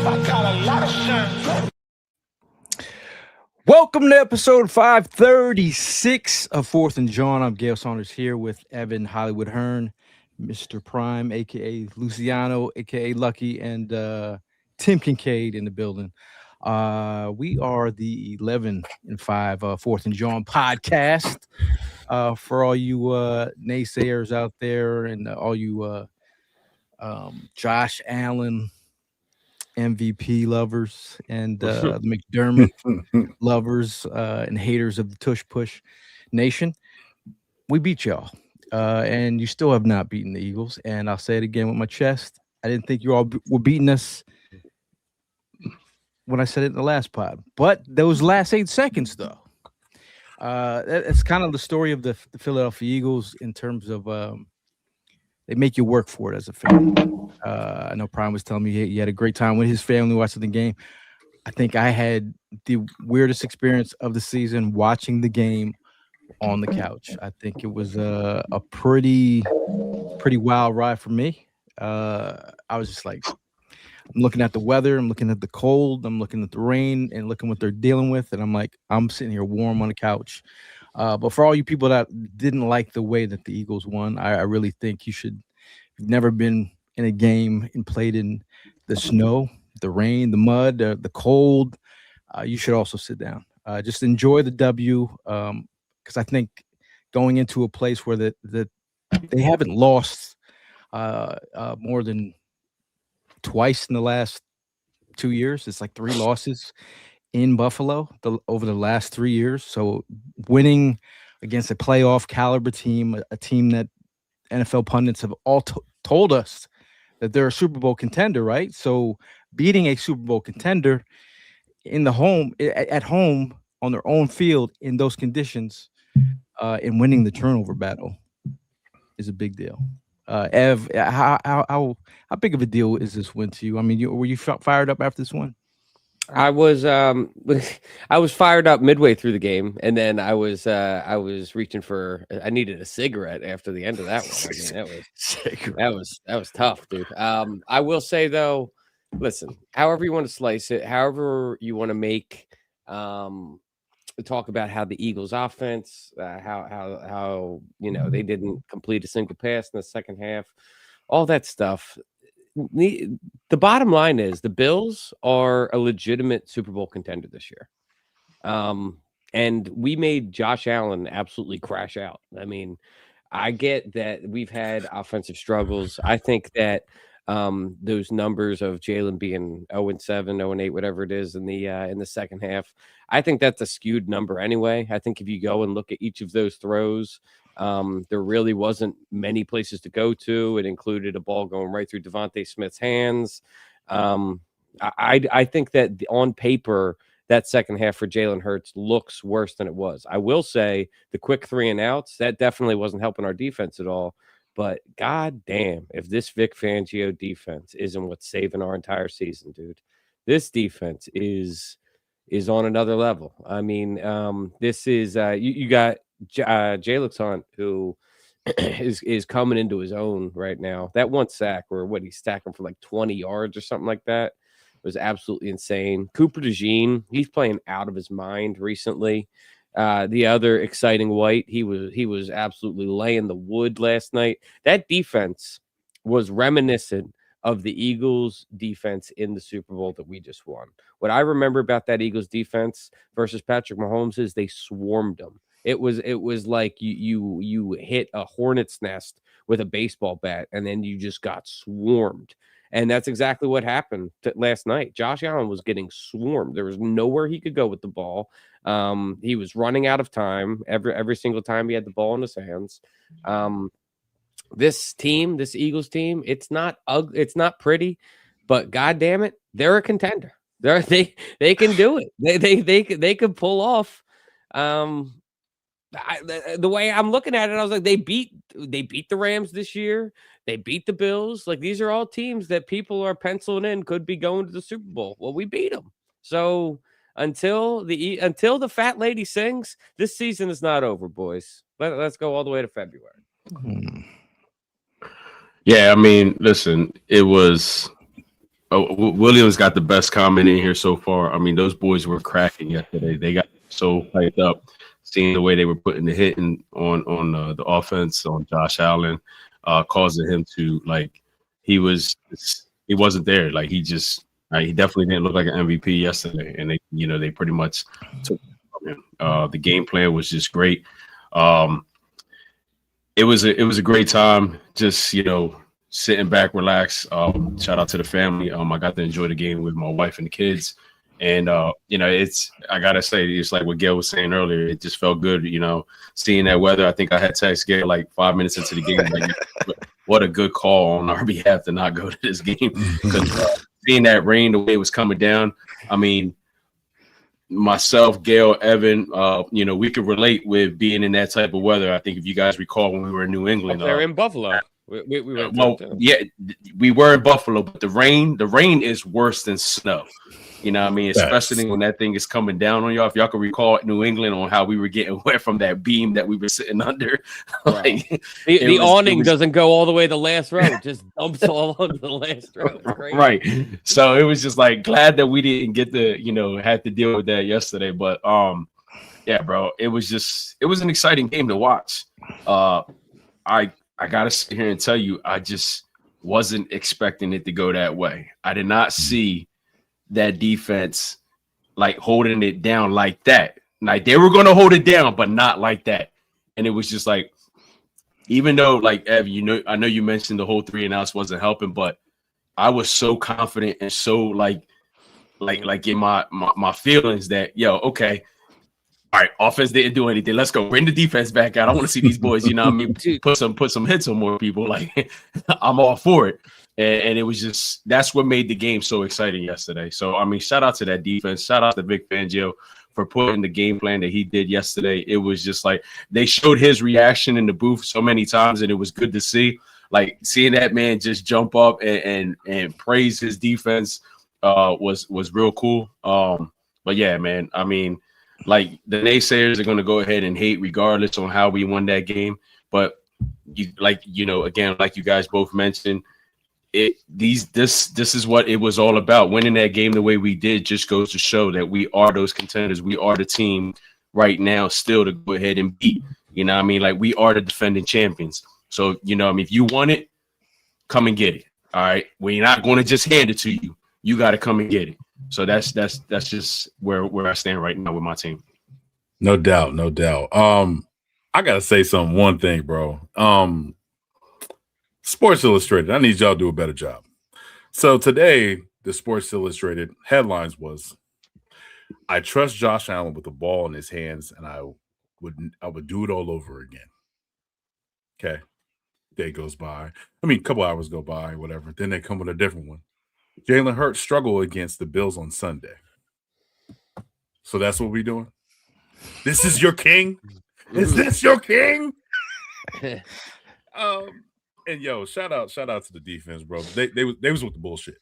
I got a lot of shine. Welcome to episode 536 of Fourth and Jawn. I'm Gail Saunders here with Evan Hollywood Hearn, Mr. Prime, aka Luciano, aka Lucky, and Tim Kincaid in the building. We are the 11 and 5 Fourth and Jawn podcast. For all you naysayers out there and all you Josh Allen MVP lovers and the McDermott lovers and haters of the Tush Push Nation, we beat y'all. And you still have not beaten the Eagles. And I'll say it again with my chest. I didn't think you all were beating us when I said it in the last pod. But those last 8 seconds, though, it's kind of the story of the Philadelphia Eagles in terms of they make you work for it as a fan. I know Prime was telling me he had a great time with his family watching the game. I think I had the weirdest experience of the season watching the game on the couch. I think it was a pretty wild ride for me. I was just like, I'm looking at the weather, I'm looking at the cold, I'm looking at the rain, and looking what they're dealing with, and I'm like, I'm sitting here warm on the couch. But for all you people that didn't like the way that the Eagles won, I really think you should. If you've never been in a game and played in the snow, the rain, the mud, the cold, you should also sit down. Just enjoy the W, because I think going into a place where they haven't lost more than twice in the last 2 years. It's like 3 losses in Buffalo over the last 3 years. So winning against a playoff caliber team, a team that NFL pundits have all told us that they're a Super Bowl contender, right? So beating a Super Bowl contender in the home at home on their own field in those conditions, and winning the turnover battle is a big deal. Ev, how big of a deal is this win to you? I mean, were you fired up after this one? I was I was fired up midway through the game, and then I was reaching for, I needed a cigarette after the end of that one. I mean, that was tough, dude. I will say though, listen, however you want to slice it, however you want to make talk about how the Eagles offense, how they didn't complete a single pass in the second half, all that stuff. The bottom line is the Bills are a legitimate Super Bowl contender this year. And we made Josh Allen absolutely crash out. I mean, I get that we've had offensive struggles. I think that those numbers of Jalen being 0-7, 0-8, whatever it is in the second half, I think that's a skewed number anyway. I think if you go and look at each of those throws, there really wasn't many places to go to. It included a ball going right through Devontae Smith's hands. I think that on paper, that second half for Jalen Hurts looks worse than it was. I will say the quick 3 and outs, that definitely wasn't helping our defense at all. But god damn, if this Vic Fangio defense isn't what's saving our entire season, dude, this defense is on another level. I mean, this is you got Jalen Hunt, who is coming into his own right now. That one sack, or what, he's stacking for like 20 yards or something like that, was absolutely insane. Cooper DeJean, he's playing out of his mind recently. The other exciting white, he was absolutely laying the wood last night. That defense was reminiscent of the Eagles defense in the Super Bowl that we just won. What I remember about that Eagles defense versus Patrick Mahomes is they swarmed them. It was like you hit a hornet's nest with a baseball bat, and then you just got swarmed. And that's exactly what happened last night. Josh Allen was getting swarmed. There was nowhere he could go with the ball. He was running out of time every single time he had the ball in his hands. This Eagles team, it's not pretty, but god damn it, they're a contender. They can do it. They could pull off. The way I'm looking at it, I was like, they beat the Rams this year. They beat the Bills. Like, these are all teams that people are penciling in could be going to the Super Bowl. Well, we beat them. So until the fat lady sings, this season is not over, boys. Let's go all the way to February. Yeah, I mean, listen, it was Williams got the best comment in here so far. I mean, those boys were cracking yesterday. They got so hyped up, seeing the way they were putting the hitting on the offense on Josh Allen, causing him to he wasn't there. Like he definitely didn't look like an MVP yesterday, and they pretty much took it from him. The game plan was just great. It was a great time. Just sitting back, relax. Shout out to the family. I got to enjoy the game with my wife and the kids. And I gotta say, it's like what Gail was saying earlier. It just felt good, seeing that weather. I think I had text Gail like 5 minutes into the game. Like, what a good call on our behalf to not go to this game, because seeing that rain the way it was coming down. I mean, myself, Gail, Evan, we could relate with being in that type of weather. I think if you guys recall when we were in New England, they're in Buffalo. We were we were in Buffalo, but the rain is worse than snow. You know what I mean? Especially when that thing is coming down on y'all. If y'all can recall New England on how we were getting wet from that beam that we were sitting under. The awning doesn't go all the way to the last row. It just dumps all onto the last row. Right. So it was just like glad that we didn't get to, have to deal with that yesterday. But yeah, bro, it was an exciting game to watch. I gotta sit here and tell you, I just wasn't expecting it to go that way. I did not see that defense holding it down like that. Like they were going to hold it down, but not like that. And it was just like, even though Ev, I know you mentioned the whole 3 and outs wasn't helping, but I was so confident and so like in my feelings that okay, all right, offense didn't do anything. Let's go. Bring the defense back out. I want to see these boys, put some hits on more people. I'm all for it. And it was just, that's what made the game so exciting yesterday. So, I mean, shout out to that defense. Shout out to Vic Fangio for putting the game plan that he did yesterday. It was just they showed his reaction in the booth so many times, and it was good to see. Seeing that man just jump up and praise his defense was real cool. But yeah, man, I mean, the naysayers are going to go ahead and hate regardless on how we won that game. But again, like you guys both mentioned, this is what it was all about. Winning that game the way we did just goes to show that we are those contenders. We are the team right now still to go ahead and beat. You know what I mean? We are the defending champions. So, if you want it, come and get it. All right. We're not going to just hand it to you. You got to come and get it. So that's just where I stand right now with my team. No doubt. I got to say one thing, bro. Sports Illustrated, I need y'all to do a better job. So today, the Sports Illustrated headlines was, I trust Josh Allen with the ball in his hands, and I would do it all over again. Okay. Day goes by. A couple hours go by, whatever. Then they come with a different one. Jalen Hurts struggled against the Bills on Sunday. So that's what we're doing? This is your king? Is this your king? And shout out to the defense, bro. They was with the bullshit.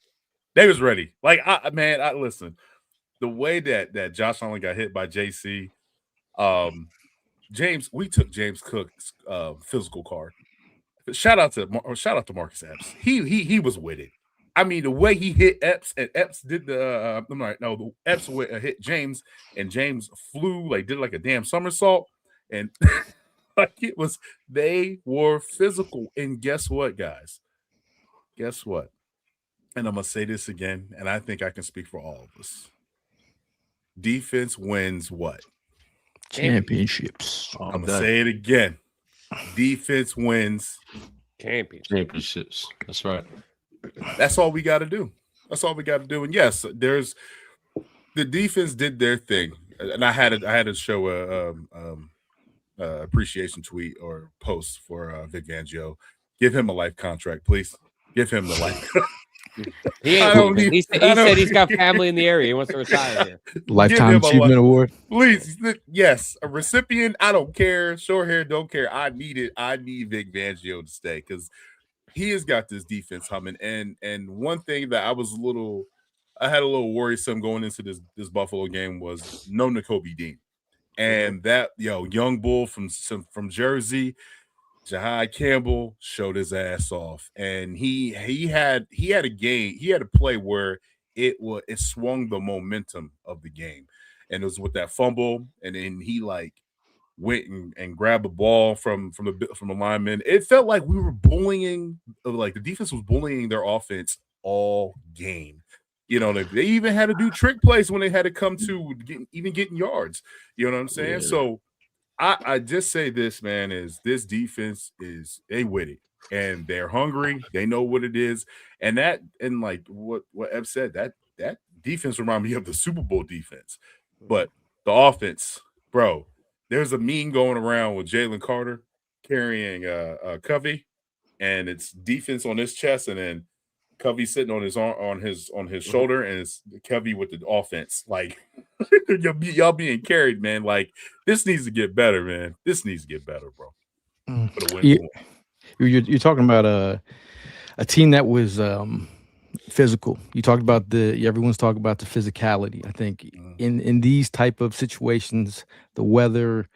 They was ready. I listen. The way that Josh Allen got hit by JC, we took James Cook's physical card. Shout out to Marcus Epps. He was with it. I mean, the way he hit Epps, and Epps did the Epps hit James, and James flew did a damn somersault, and they were physical. And guess what, guys? Guess what? And I'm gonna say this again, and I think I can speak for all of us. Defense wins what? Championships. I'm gonna say it again. Defense wins championships. That's right. That's all we got to do. And yes, there's the defense did their thing, and I had to show a appreciation tweet or post for Vic Fangio. Give him a life contract, please. Give him the life. He said he's got family in the area. He wants to retire here. Lifetime Achievement Award. Please, yes, a recipient. I don't care. Short hair, don't care. I need it. I need Vic Fangio to stay because he has got this defense humming. And one thing that I had a little worrisome going into this Buffalo game was no Nakobe Dean, and that young bull from Jersey. Jahai Campbell showed his ass off, and he had a play where it swung the momentum of the game, and it was with that fumble, and then he like went and grabbed the ball from the lineman. It felt like we were bullying, like the defense was bullying their offense all game. You know, they even had to do trick plays when they had to come to getting yards. You know what I'm saying? Yeah. So I just say this, man, is this defense they with it, and they're hungry. They know what it is, and like what Ev said, that defense reminded me of the Super Bowl defense, but the offense, bro. There's a meme going around with Jalen Carter carrying Covey, and it's defense on his chest, and then Covey sitting on his arm, on his shoulder, and it's Covey with the offense. Like y'all being carried, man. Like this needs to get better, man. This needs to get better, bro. You're talking about a team that was physical. You talked about everyone's talking about the physicality. I think in these type of situations, the weather,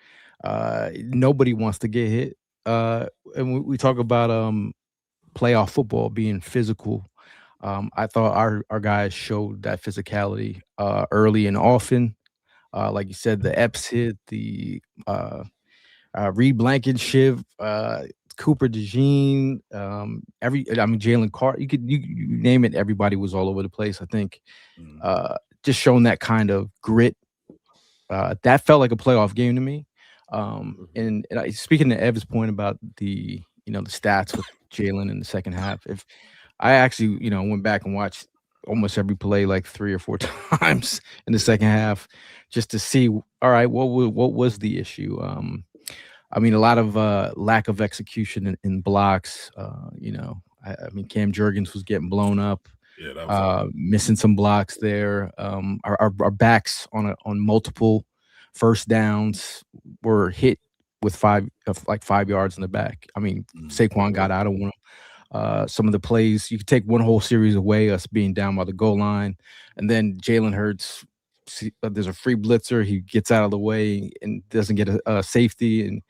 nobody wants to get hit. And we talk about playoff football being physical. I thought our guys showed that physicality early and often. Like you said, the Epps hit, the Reed Blankenship, Cooper DeJean, Jalen Carter, you name it, everybody was all over the place. I think just showing that kind of grit, that felt like a playoff game to me. And speaking to Ev's point about the stats with Jalen in the second half, if I actually went back and watched almost every play like 3 or 4 times in the second half just to see, all right, what was the issue? A lot of lack of execution in blocks. Cam Jurgens was getting blown up. Yeah, that was missing some blocks there. Our backs on multiple first downs were hit with 5 yards in the back. Saquon got out of one. Some of the plays, you could take one whole series away, us being down by the goal line, and then Jalen Hurts, there's a free blitzer, he gets out of the way and doesn't get a safety, and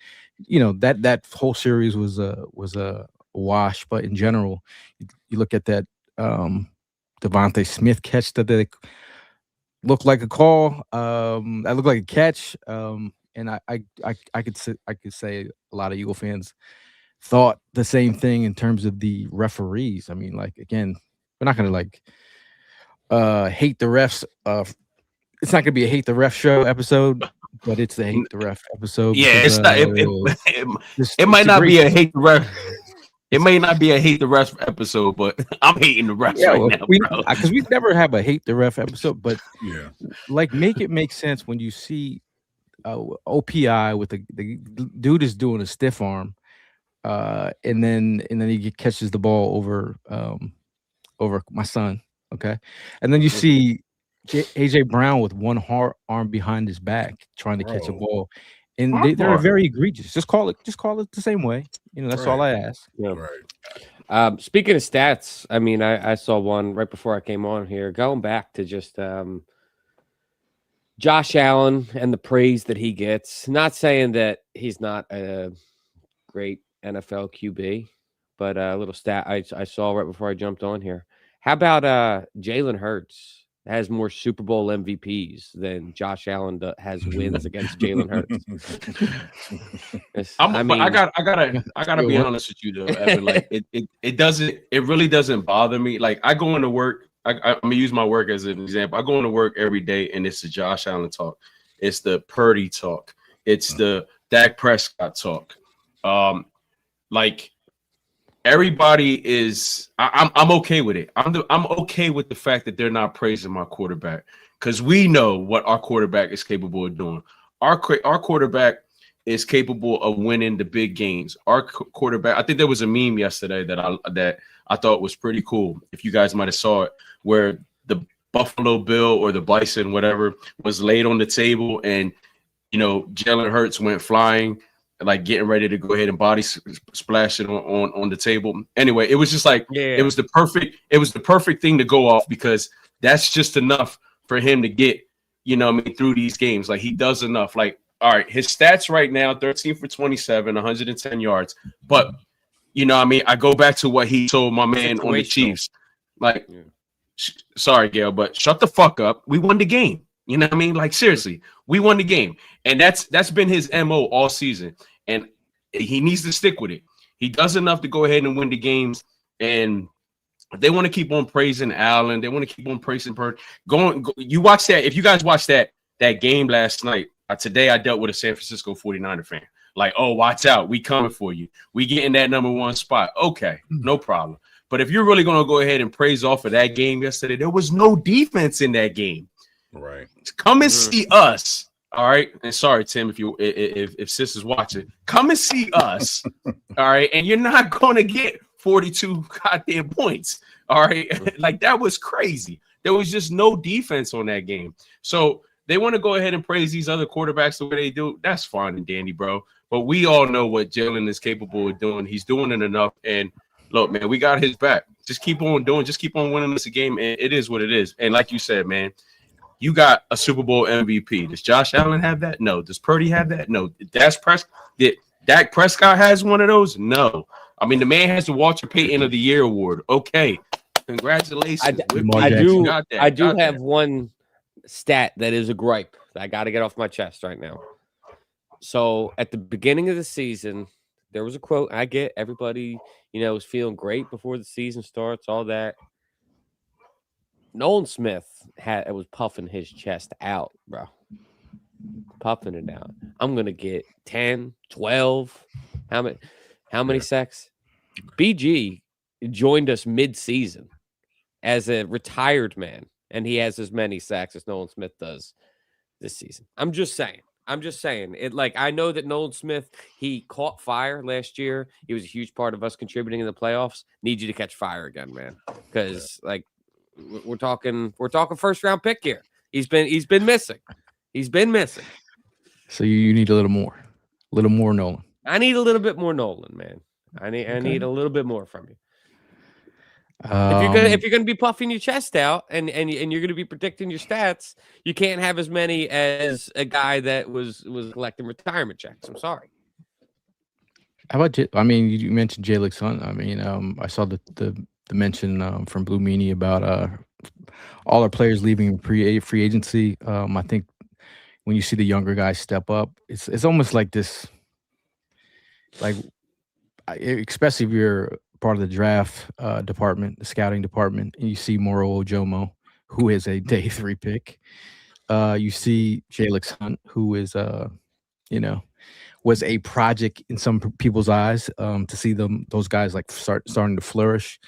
that whole series was a wash. But in general, you look at that Devontae Smith catch that they looked like a call, that looked like a catch, and I could say a lot of Eagle fans thought the same thing in terms of the referees. Again, we're not gonna hate the refs. It's not gonna be a hate the ref show episode, but it's the hate the ref episode. Yeah, because, it's not. It might not be a hate the ref. It may not be a hate the ref episide, but I'm hating the refs right now, bro. Because we never have a hate the ref episode, but yeah, make it make sense when you see OPI with the dude is doing a stiff arm. And then he catches the ball over my son. Okay. And then you see AJ Brown with one arm behind his back trying to catch a ball. And they're very egregious. Just call it the same way. That's all I ask. Yeah. Right. Speaking of stats, I saw one right before I came on here, going back to just Josh Allen and the praise that he gets. Not saying that he's not a great NFL QB, but a little stat I saw right before I jumped on here. How about Jalen Hurts has more Super Bowl MVPs than Josh Allen has wins against Jalen Hurts? I gotta be honest with you though, Evan. Like it really doesn't bother me. Like I go into work. I'm gonna use my work as an example. I go into work every day, and it's the Josh Allen talk. It's the Purdy talk. It's the Dak Prescott talk. Like everybody is, I'm okay with it. I'm okay with the fact that they're not praising my quarterback, because we know what our quarterback is capable of doing. Our quarterback is capable of winning the big games. Our quarterback. I think there was a meme yesterday that I thought was pretty cool. If you guys might have saw it, where the Buffalo Bill or the Bison, whatever, was laid on the table, and Jalen Hurts went flying, like getting ready to go ahead and body splash it on the table. Anyway, it was just like it was the perfect thing to go off, because that's just enough for him to get through these games. Like he does enough. Like all right, his stats right now, 13 for 27, 110 yards. But, you know, I mean, I go back to what he told my man on the Chiefs. Like, sorry, Gail, but shut the fuck up. We won the game. You know what I mean? Like, seriously, we won the game. And that's been his MO all season. And he needs to stick with it. He does enough to go ahead and win the games. And they want to keep on praising Allen. They want to keep on praising Bird. You watch that. If you guys watched that game last night, today I dealt with a San Francisco 49er fan. Like, oh, watch out. We coming for you. We getting that number one spot. Okay, no problem. But if you're really going to go ahead and praise off of that game yesterday, there was no defense in that game. Right. Come and see us. All right. And sorry, Tim, if sis is watching, come and see us. All right. And you're not going to get 42 goddamn points. All right. Like, that was crazy. There was just no defense on that game. So they want to go ahead and praise these other quarterbacks the way they do. That's fine and dandy, bro. But we all know what Jalen is capable of doing. He's doing it enough. And look, man, we got his back. Just keep on doing. Just keep on winning this game. And it is what it is. And like you said, man, you got a Super Bowl MVP. Does Josh Allen have that? No. Does Purdy have that? No. Did Dak Prescott has one of those? No. I mean, the man has the Walter Payton of the Year award. Okay. Congratulations. I do have one stat that is a gripe that I got to get off my chest right now. So at the beginning of the season, there was a quote. I get everybody, was feeling great before the season starts, all that. Nolan Smith was puffing his chest out, bro. Puffing it out. I'm going to get 10, 12. How many sacks? BG joined us mid-season as a retired man, and he has as many sacks as Nolan Smith does this season. I'm just saying. I know that Nolan Smith, he caught fire last year. He was a huge part of us contributing in the playoffs. Need you to catch fire again, man. Because we're talking first round pick here. He's been missing. So you need a little more Nolan. I need a little bit more Nolan, man. I need a little bit more from you. If you're gonna be puffing your chest out and you're gonna be predicting your stats, you can't have as many as a guy that was collecting retirement checks. I'm sorry. How about you mentioned Jalen Hunt. I mean, I saw the mention from Blue Meanie about all our players leaving free agency. I think when you see the younger guys step up, it's almost like this, like, especially if you're part of the draft department, the scouting department, and you see Moro Ojomo, who is a day 3 pick. You see Jalen Hunt, who is was a project in some people's eyes. To see those guys like starting to flourish,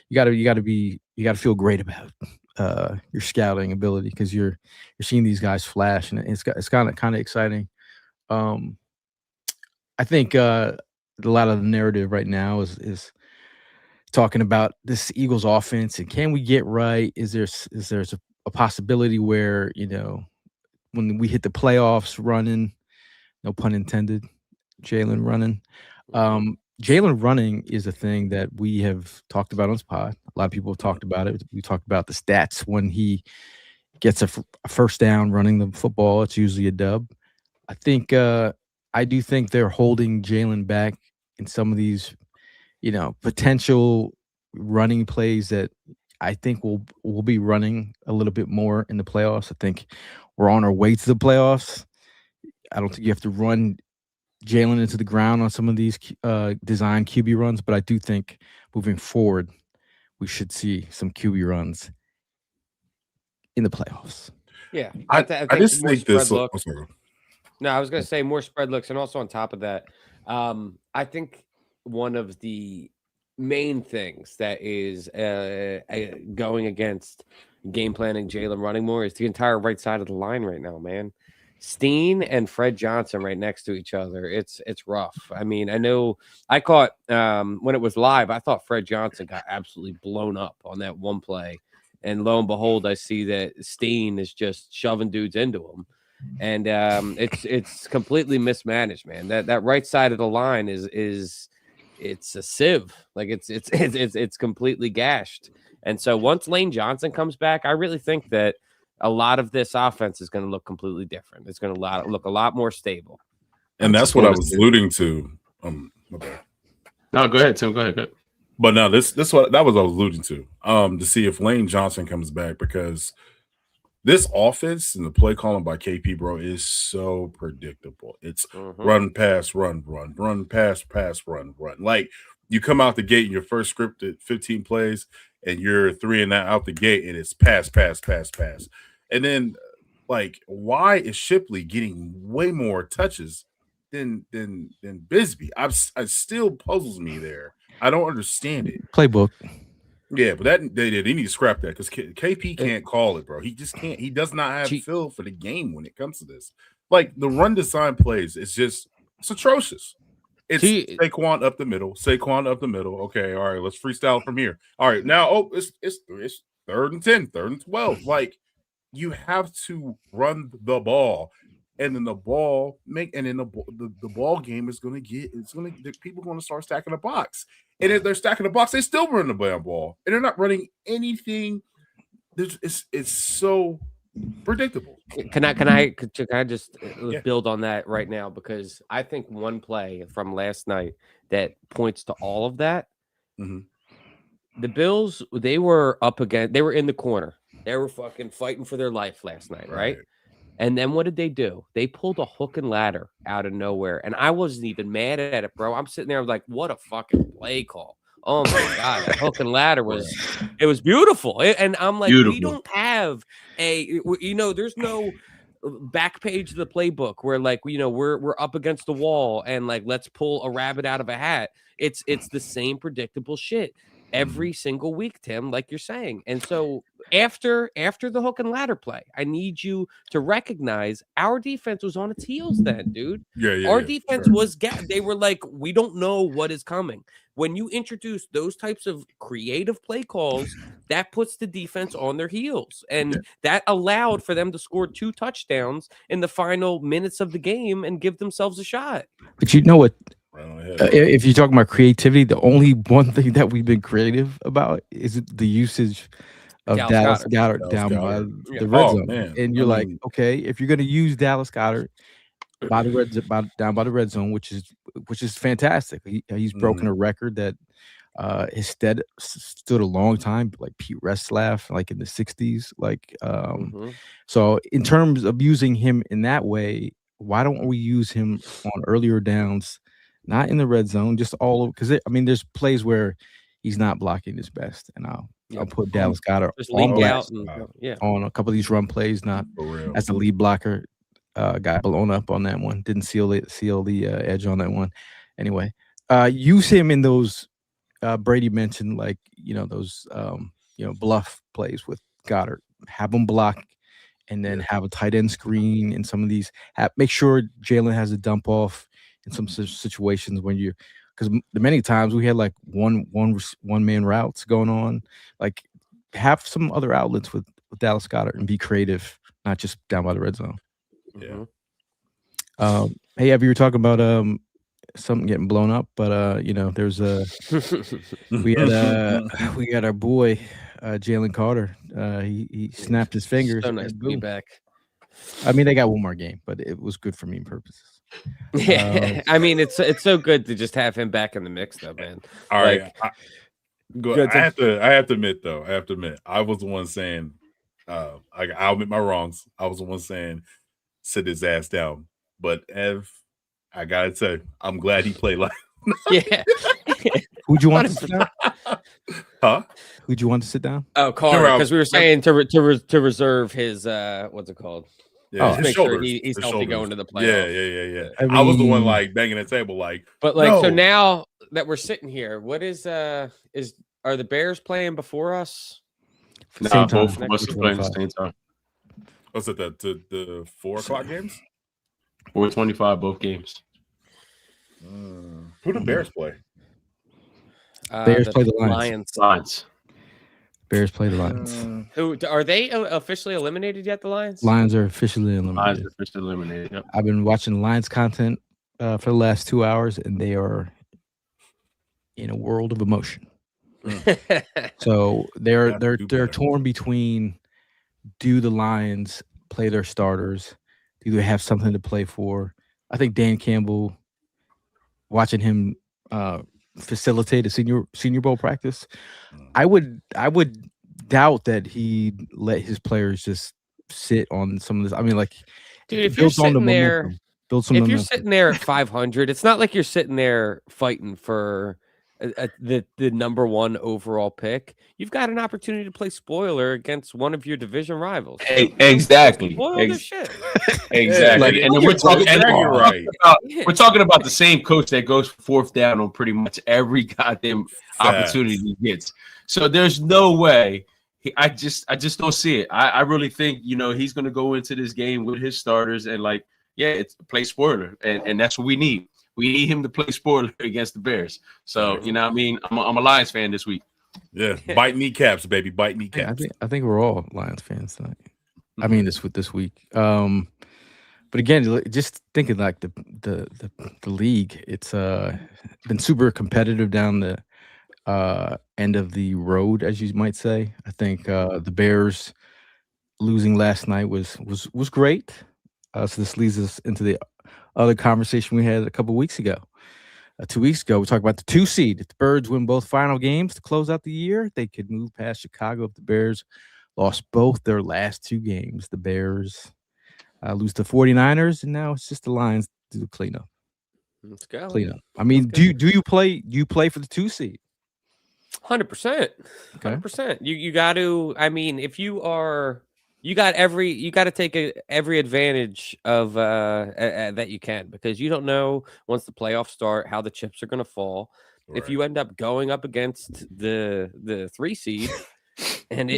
you got to feel great about your scouting ability, because you're seeing these guys flash, and it's kind of exciting. I think a lot of the narrative right now is talking about this Eagles offense, and can we get right? Is there a possibility where, when we hit the playoffs running, no pun intended, Jalen running. Jalen running is a thing that we have talked about on this pod. A lot of people have talked about it. We talked about the stats. When he gets a first down running the football, it's usually a dub. I do think they're holding Jalen back in some of these, potential running plays that I think we'll be running a little bit more in the playoffs. I think we're on our way to the playoffs. I don't think you have to run Jalen into the ground on some of these design QB runs, but I do think moving forward, we should see some QB runs in the playoffs. Yeah. I just think this. No, I was going to say more spread looks. And also on top of that, I think one of the main things that is going against game planning Jalen running more is the entire right side of the line right now, man. Steen and Fred Johnson right next to each other. It's rough. I mean, I know I caught when it was live, I thought Fred Johnson got absolutely blown up on that one play. And lo and behold, I see that Steen is just shoving dudes into him. And it's completely mismanaged, man. That right side of the line is it's a sieve. Like it's completely gashed. And so once Lane Johnson comes back, I really think that a lot of this offense is going to look completely different. It's going to look a lot more stable. And that's what I was alluding to. My bad. No, go ahead, Tim. Go ahead. But no, this what that was I was alluding to. To see if Lane Johnson comes back, because this offense and the play calling by KP, bro, is so predictable. It's run, pass, run, pass, run. Like, you come out the gate in your first scripted 15 plays, and you're 3 and out the gate, and it's pass. And then, like, why is Shipley getting way more touches than Bisbee? It still puzzles me there. I don't understand it. Playbook. Yeah, but they need to scrap that, because KP can't call it, bro. He just can't. He does not have feel for the game when it comes to this. Like, the run design plays, it's atrocious. It's Saquon up the middle. Okay, all right, let's freestyle from here. All right, now it's 3rd and 10, 3rd and 12. Like, you have to run the ball. And then the ball the ball game is going to people going to start stacking the box. And if they're stacking the box, they still run the ball, and they're not running anything. It's so predictable. Can I just build on that right now? Because I think one play from last night that points to all of that. The Bills, they were in the corner. They were fucking fighting for their life last night, right? And then what did they do? They pulled a hook and ladder out of nowhere. And I wasn't even mad at it, bro. I'm sitting there like, what a fucking play call. Oh my God. That hook and ladder was beautiful. And I'm like, we don't have there's no back page of the playbook where, like, we're up against the wall and, like, let's pull a rabbit out of a hat. It's the same predictable shit every single week, Tim, like you're saying. And so after the hook and ladder play, I need you to recognize our defense was on its heels then, dude. Our defense was they were like, we don't know what is coming. When you introduce those types of creative play calls, that puts the defense on their heels. And that allowed for them to score 2 touchdowns in the final minutes of the game and give themselves a shot. But you know what? If you're talking about creativity, the only one thing that we've been creative about is the usage of Dallas Goedert down by the red zone. Man. And you're like, okay, if you're going to use Dallas Goedert down by the red zone, which is fantastic. He's broken a record that his stood a long time, like Pete Retzlaff, like in the 60s. Like, so in terms of using him in that way, why don't we use him on earlier downs? Not in the red zone, just all over, because there's plays where he's not blocking his best, and I'll put Dallas Goedert on a couple of these run plays, not as the lead blocker. Got blown up on that one. Didn't seal the edge on that one. Anyway, use him in those. Brady mentioned, like, those bluff plays with Goedert. Have him block, and then have a tight end screen in some of these. Make sure Jalen has a dump off in some situations because many times we had like one man routes going on. Like, have some other outlets with Dallas Goedert and be creative, not just down by the red zone. Hey, Abby, you were talking about something getting blown up, but there's we got our boy Jalen Carter. He snapped his fingers. So nice to be back. They got one more game, but it was good for meme purposes. Yeah, it's so good to just have him back in the mix, though, man. All right, I have to admit, I was the one saying, I'll admit my wrongs. I was the one saying, sit his ass down. But Ev, I gotta say, I'm glad he played like. Yeah. Who'd you want to sit down? Huh? Who'd you want to sit down? Oh, Carter, because we were saying to reserve his what's it called? Yeah, make sure he's healthy going to the playoffs. Yeah. I was the one like banging the table, like. But like, so now that we're sitting here, what are the Bears playing before us? No, both of us are playing at the same time. What's it, the 4 o'clock games? 4:25, both games. Who do Bears play? Bears play the Lions. Bears play the Lions. Who are they officially eliminated yet? The Lions? Lions are officially eliminated. Yep. I've been watching Lions content for the last 2 hours, and they are in a world of emotion. So they're torn between do the Lions play their starters? Do they have something to play for? I think Dan Campbell, watching him facilitate a senior bowl practice, I would doubt that he let his players just sit on some of this. I mean, like, Dude, if you're sitting there, build some if you're momentum. sitting there at 500, it's not like you're sitting there fighting for the number one overall pick. You've got an opportunity to play spoiler against one of your division rivals. Exactly. Spoil their shit. Exactly. Like, and then we're talking. And you're right. we're talking about the same coach that goes fourth down on pretty much every goddamn opportunity he gets. So there's no way. I just don't see it. I really think he's going to go into this game with his starters and it's play spoiler, and that's what we need. We need him to play spoiler against the Bears. So what I mean, I'm a Lions fan this week. Yeah, bite kneecaps, baby, bite kneecaps. I think we're all Lions fans tonight. I mean, this week. But again, just thinking like the league, it's been super competitive down the end of the road, as you might say. I think the Bears losing last night was great. So this leads us into the other conversation we had a couple weeks ago. 2 weeks ago, we talked about the 2 seed. If the Birds win both final games to close out the year, they could move past Chicago. If the Bears lost both their last 2 games, the Bears lose to 49ers, and now it's just the Lions do the cleanup. Let's go. Cleanup. I mean, do you play for the 2 seed? 100%. 100%. You got to. I mean, if you are, you got to take every advantage of that you can, because you don't know once the playoffs start how the chips are going to fall. Right. If you end up going up against the 3 seed, and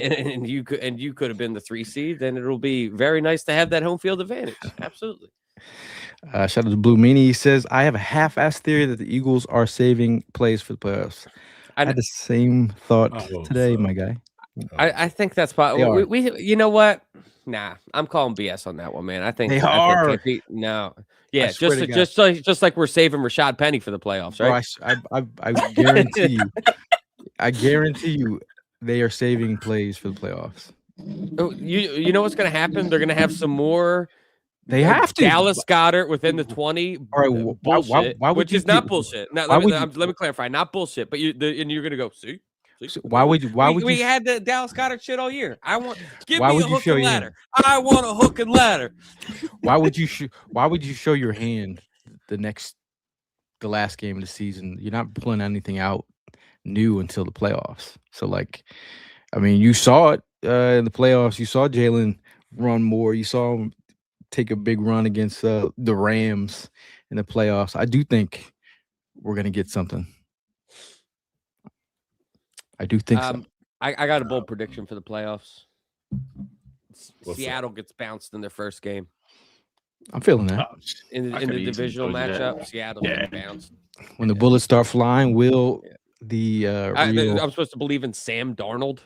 you could have been the 3 seed, then it'll be very nice to have that home field advantage. Absolutely. Shout out to Blue Meanie. He says, I have a half-assed theory that the Eagles are saving plays for the playoffs. I had the same thought today, my guy. I think that's probably we you know what? Nah, I'm calling BS on that one, man. I think they are. No. Yeah, just like we're saving Rashad Penny for the playoffs, right? Bro, I guarantee you. I guarantee you they are saving plays for the playoffs. You know what's going to happen? They're going to have some more. They have to. Dallas Goedert within the 20. All right, bullshit, why which is not bullshit. Now, let me clarify. Not bullshit, but you're going to go, see? So why would we had the Dallas Goedert shit all year? Give me a hook and ladder. I want a hook and ladder. Why would you show your hand the last game of the season? You're not pulling anything out new until the playoffs. So I mean, you saw it in the playoffs. You saw Jalen run more. You saw him take a big run against the Rams in the playoffs. I do think we're gonna get something. I do think so. I got a bold prediction for the playoffs. Seattle gets bounced in their first game. I'm feeling that. In the divisional matchup, Seattle gets bounced. When the bullets start flying, the I'm supposed to believe in Sam Darnold.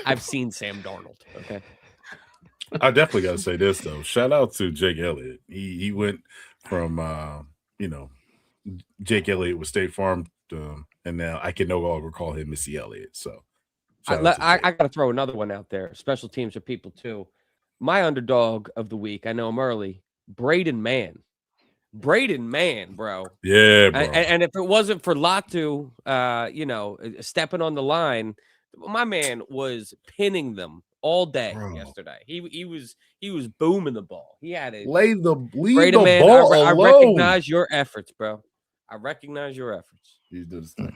I've seen Sam Darnold. Okay. I definitely got to say this though. Shout out to Jake Elliott. He went from Jake Elliott with State Farm, and now I can no longer call him Missy Elliott. So I got to throw another one out there. Special teams are people too. My underdog of the week. I know him early. Braden Mann, bro. Yeah, bro. And if it wasn't for Latu, stepping on the line, my man was pinning them all day yesterday. He was booming the ball. He had a leave the man, ball I alone. recognize your efforts, bro. I recognize your efforts. You did his thing.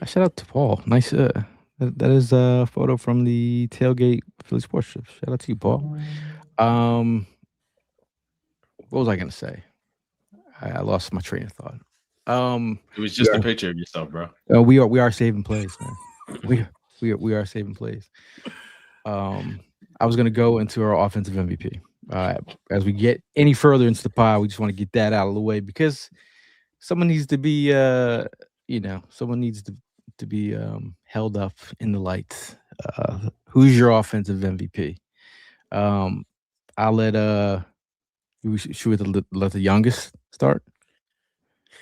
Shout out to Paul. Nice. That is a photo from the tailgate Philly Sports Trip. Shout out to you, Paul. What was I gonna say? I lost my train of thought. It was just a picture of yourself, bro. We are saving plays, man. We are saving plays. I was gonna go into our offensive MVP. As we get any further into the pod, we just want to get that out of the way because someone needs to be, held up in the lights. Who's your offensive MVP? I'll let should we let the youngest start?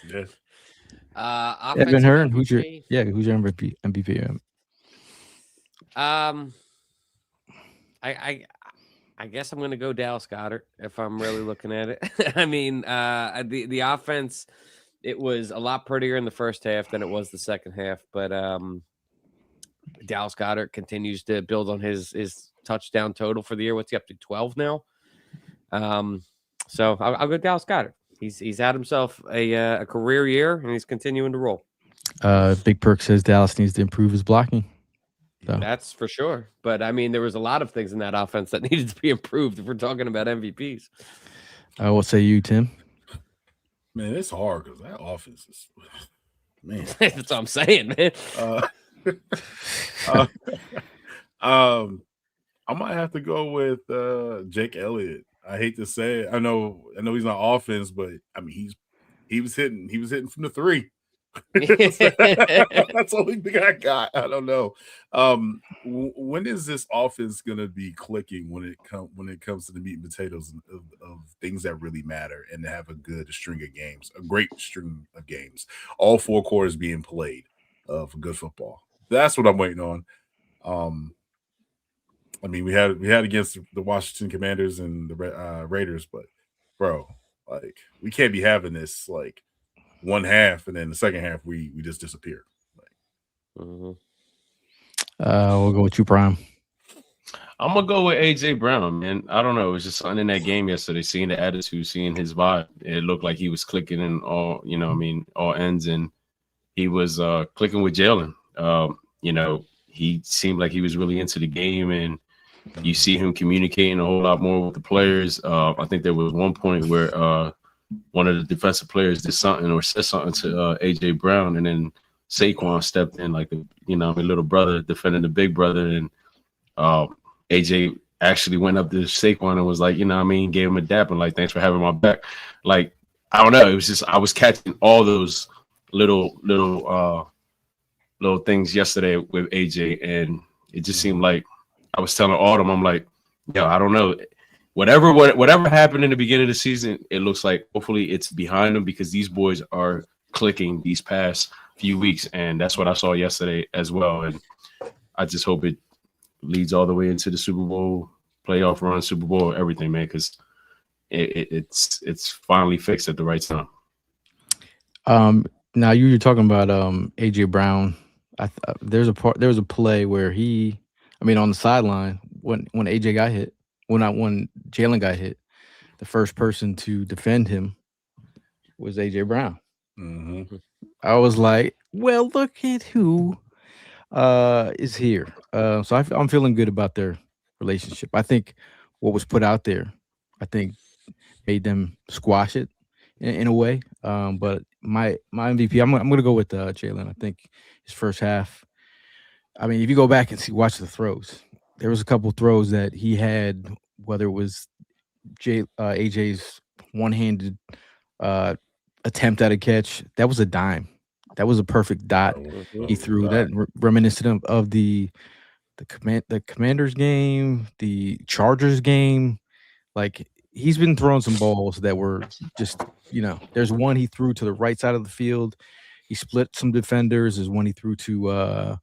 Yes. Evan Hearn, who's your MVP? I guess I'm going to go Dallas Goedert if I'm really looking at it. I mean, the offense, it was a lot prettier in the first half than it was the second half, but Dallas Goedert continues to build on his touchdown total for the year. What's he up to, 12 now? So I'll go Dallas Goedert. He's had himself a career year, and he's continuing to roll. Big Perk says Dallas needs to improve his blocking. So. That's for sure. But, I mean, there was a lot of things in that offense that needed to be improved if we're talking about MVPs. What say you, Tim? Man, it's hard because that offense is, man. That's what I'm saying, man. I might have to go with Jake Elliott. I hate to say it. I know he's not offense, but I mean he was hitting from the 3. That's the only thing I got. I don't know. When is this offense gonna be clicking when it comes to the meat and potatoes of things that really matter, and to have a good string of games, a great string of games, all 4 quarters being played for good football? That's what I'm waiting on. I mean, we had against the Washington Commanders and the Raiders, but bro, like, we can't be having this like one half and then the second half we just disappear. We'll go with you, Prime. I'm gonna go with AJ Brown, man. I don't know. It was just something in that game yesterday. Seeing the attitude, seeing his vibe, it looked like he was clicking in all, all ends, and he was clicking with Jalen. He seemed like he was really into the game, and you see him communicating a whole lot more with the players. I think there was one point where one of the defensive players did something or said something to AJ Brown, and then Saquon stepped in like my little brother defending the big brother, and AJ actually went up to Saquon and was like, gave him a dap and like, thanks for having my back. Like, I don't know. It was just, I was catching all those little things yesterday with AJ, and it just seemed like I was telling Autumn, I'm like, I don't know. Whatever happened in the beginning of the season, it looks like hopefully it's behind them, because these boys are clicking these past few weeks, and that's what I saw yesterday as well. And I just hope it leads all the way into the Super Bowl, playoff run, Super Bowl, everything, man, because it's finally fixed at the right time. Now you were talking about AJ Brown. There was a play where on the sideline when AJ got hit, when Jalen got hit, the first person to defend him was AJ Brown. Mm-hmm. I was like, well, look at who is here. So I'm feeling good about their relationship. I think what was put out there, made them squash it in a way. But my MVP, I'm going to go with Jalen. I think his first half. I mean, if you go back and watch the throws, there was a couple throws that he had, whether it was AJ's one-handed attempt at a catch, that was a dime. That was a perfect dot he threw. That reminiscent of the Commanders game, the Chargers game. Like, he's been throwing some balls that were just, there's one he threw to the right side of the field. He split some defenders. There's one he threw to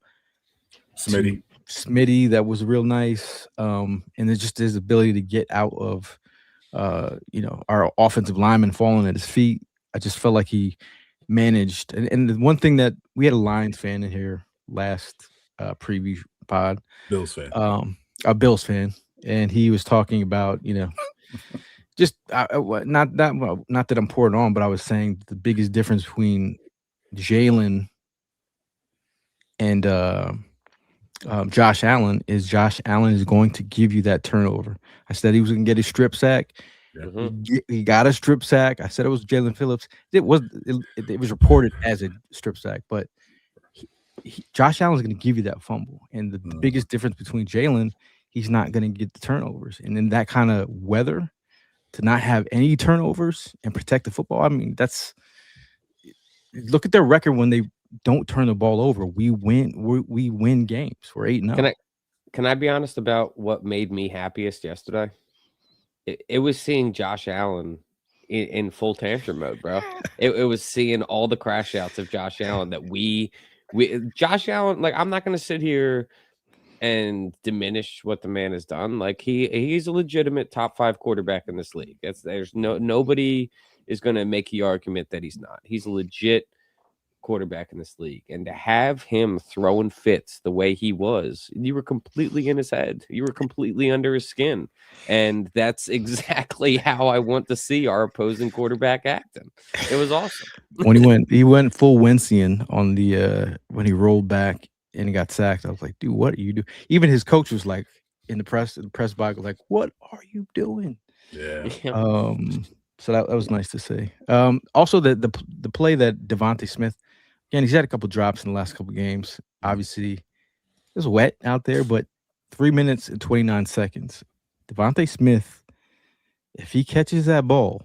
Smitty that was real nice. And it's just his ability to get out of, our offensive lineman falling at his feet. I just felt like he managed. And the one thing that we had a Lions fan in here last preview pod. Bills fan. A Bills fan. And he was talking about, just not that I'm pouring on, but I was saying the biggest difference between Jalen and Josh Allen is going to give you that turnover. I said he was going to get a strip sack. Mm-hmm. He got a strip sack. I said it was Jalen Phillips. It was reported as a strip sack, but Josh Allen's going to give you that fumble. And the biggest difference between Jalen, he's not going to get the turnovers. And in that kind of weather, to not have any turnovers and protect the football, I mean, look at their record when they don't turn the ball over. We win games. We're 8-0. Can I be honest about what made me happiest yesterday? It was seeing Josh Allen in full tantrum mode, bro. It was seeing all the crash outs of Josh Allen that Josh Allen, like, I'm not going to sit here and diminish what the man has done. Like he's a legitimate top 5 quarterback in this league. There's nobody is going to make the argument that he's not. He's a legit quarterback in this league, and to have him throwing fits the way he was, you were completely in his head. You were completely under his skin, and that's exactly how I want to see our opposing quarterback acting. It was awesome. When he went full Wentzian on the when he rolled back and he got sacked. I was like, dude, what are you doing? Even his coach was like in the press box, like, what are you doing? Yeah. So that was nice to see. Also the play that Devontae Smith, again, he's had a couple drops in the last couple games. Obviously, it was wet out there, but 3 minutes and 29 seconds. Devontae Smith, if he catches that ball,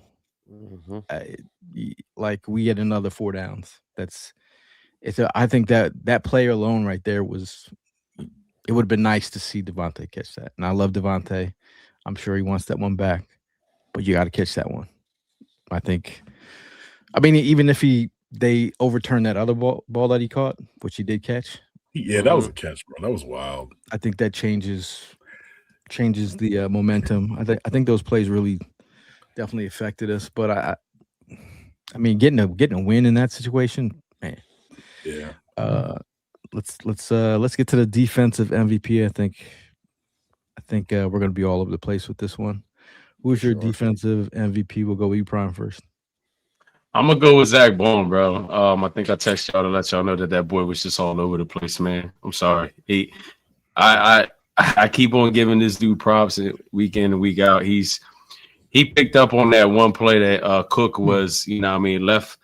like we get another 4 downs. I think that player alone right there it would have been nice to see Devontae catch that. And I love Devontae. I'm sure he wants that one back, but you got to catch that one. I mean, even if they overturned that other ball that he caught, which he did catch. Yeah, that was a catch, bro. That was wild. I think that changes the momentum. I think those plays really definitely affected us. But I mean, getting a win in that situation, man. Yeah. Let's get to the defensive MVP. I think we're gonna be all over the place with this one. Who's your defensive MVP? We'll go with you, Prime, first. I'm gonna go with Zach Bone, bro. I think I texted y'all to let y'all know that boy was just all over the place, man. I'm sorry. I keep on giving this dude props week in and week out. He picked up on that one play that Cook was, left.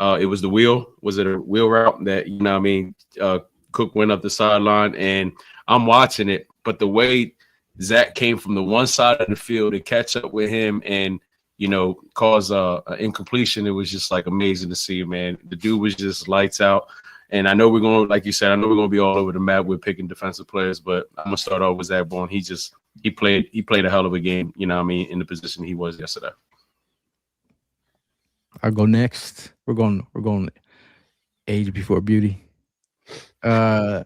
It was the wheel. Was it a wheel route that Cook went up the sideline, and I'm watching it, but the way Zach came from the one side of the field to catch up with him and cause an incompletion. It was just like amazing to see, man. The dude was just lights out. And I know we're going to, like you said, be all over the map with picking defensive players, but I'm going to start off with Zach Bone. He played a hell of a game, in the position he was yesterday. I'll go next. We're going age before beauty. Well,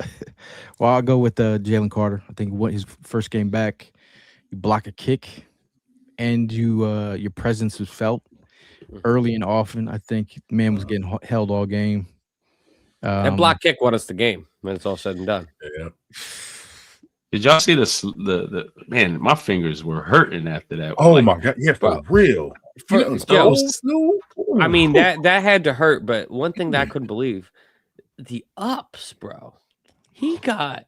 I'll go with Jalen Carter. I think his first game back, you block a kick, and your presence was felt early and often. I think the man was getting held all game. That block kick won us the game when it's all said and done. Yeah. Did y'all see the man? My fingers were hurting after that. Oh my god! Yeah, for real. I mean that had to hurt. But one thing that I couldn't believe, the ups, bro. He got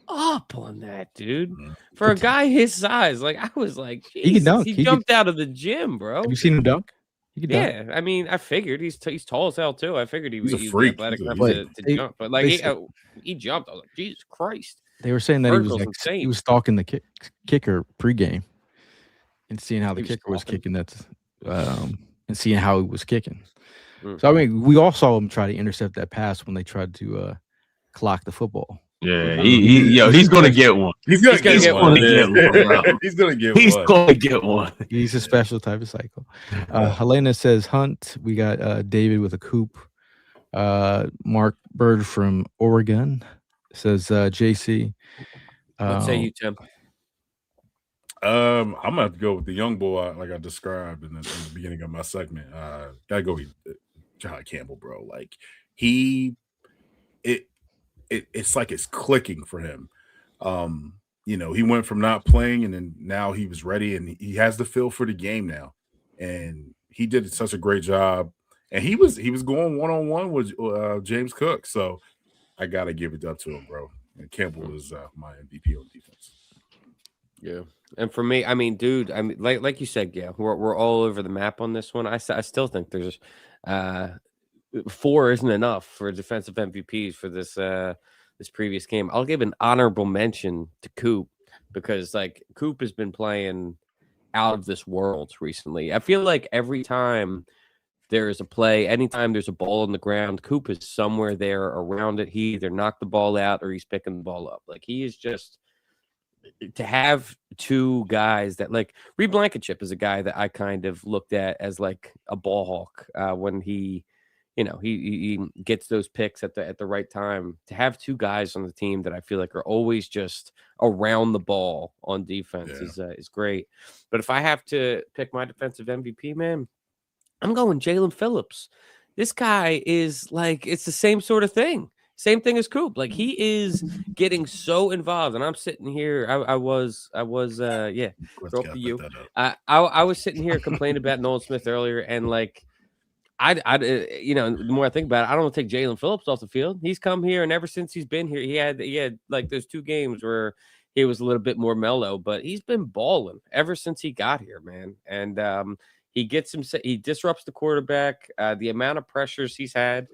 up on that, dude. For a guy his size, like I was like, he can dunk. He jumped out of the gym, bro. Have you seen him dunk? Yeah, I mean, I figured he's tall as hell too. I figured he's a freak. athletic enough to jump, but like he jumped. I was like, Jesus Christ! They were saying that he was stalking the kicker pregame and seeing how the kicker was kicking. And seeing how he was kicking. So I mean, we all saw him try to intercept that pass when they tried to clock the football. Yeah, he's gonna get one. He's gonna get one. He's a special type of cycle. Helena says Hunt. We got David with a coop. Mark Bird from Oregon says JC. What say you, Tim? I'm gonna have to go with the young boy, like I described in the beginning of my segment. Gotta go with John Campbell, bro. Like it's like it's clicking for him. He went from not playing and then now he was ready and he has the feel for the game now. And he did such a great job. And he was going one-on-one with James Cook. So I gotta give it up to him, bro. And Campbell is my MVP on defense. Yeah. And for me, I mean, dude, like you said, yeah, we're all over the map on this one. I still think there's 4 isn't enough for defensive MVPs for this previous game. I'll give an honorable mention to Coop because like Coop has been playing out of this world recently. I feel like every time there is a play, anytime there's a ball on the ground, Coop is somewhere there around it. He either knocked the ball out or he's picking the ball up. Like he is just to have 2 guys that like Reed Blankenship is a guy that I kind of looked at as like a ball hawk when he he gets those picks at the right time. To have two guys on the team that I feel like are always just around the ball on defense is great. But if I have to pick my defensive MVP, man, I'm going Jalen Phillips. This guy is like, it's the same sort of thing. Same thing as Coop. Like, he is getting so involved, and I'm sitting here. I was throw up to you. I was sitting here complaining about Nolan Smith earlier, and like, the more I think about it, I don't want to take Jalen Phillips off the field. He's come here, and ever since he's been here, he had like those 2 games where he was a little bit more mellow, but he's been balling ever since he got here, man. And he disrupts the quarterback. The amount of pressures he's had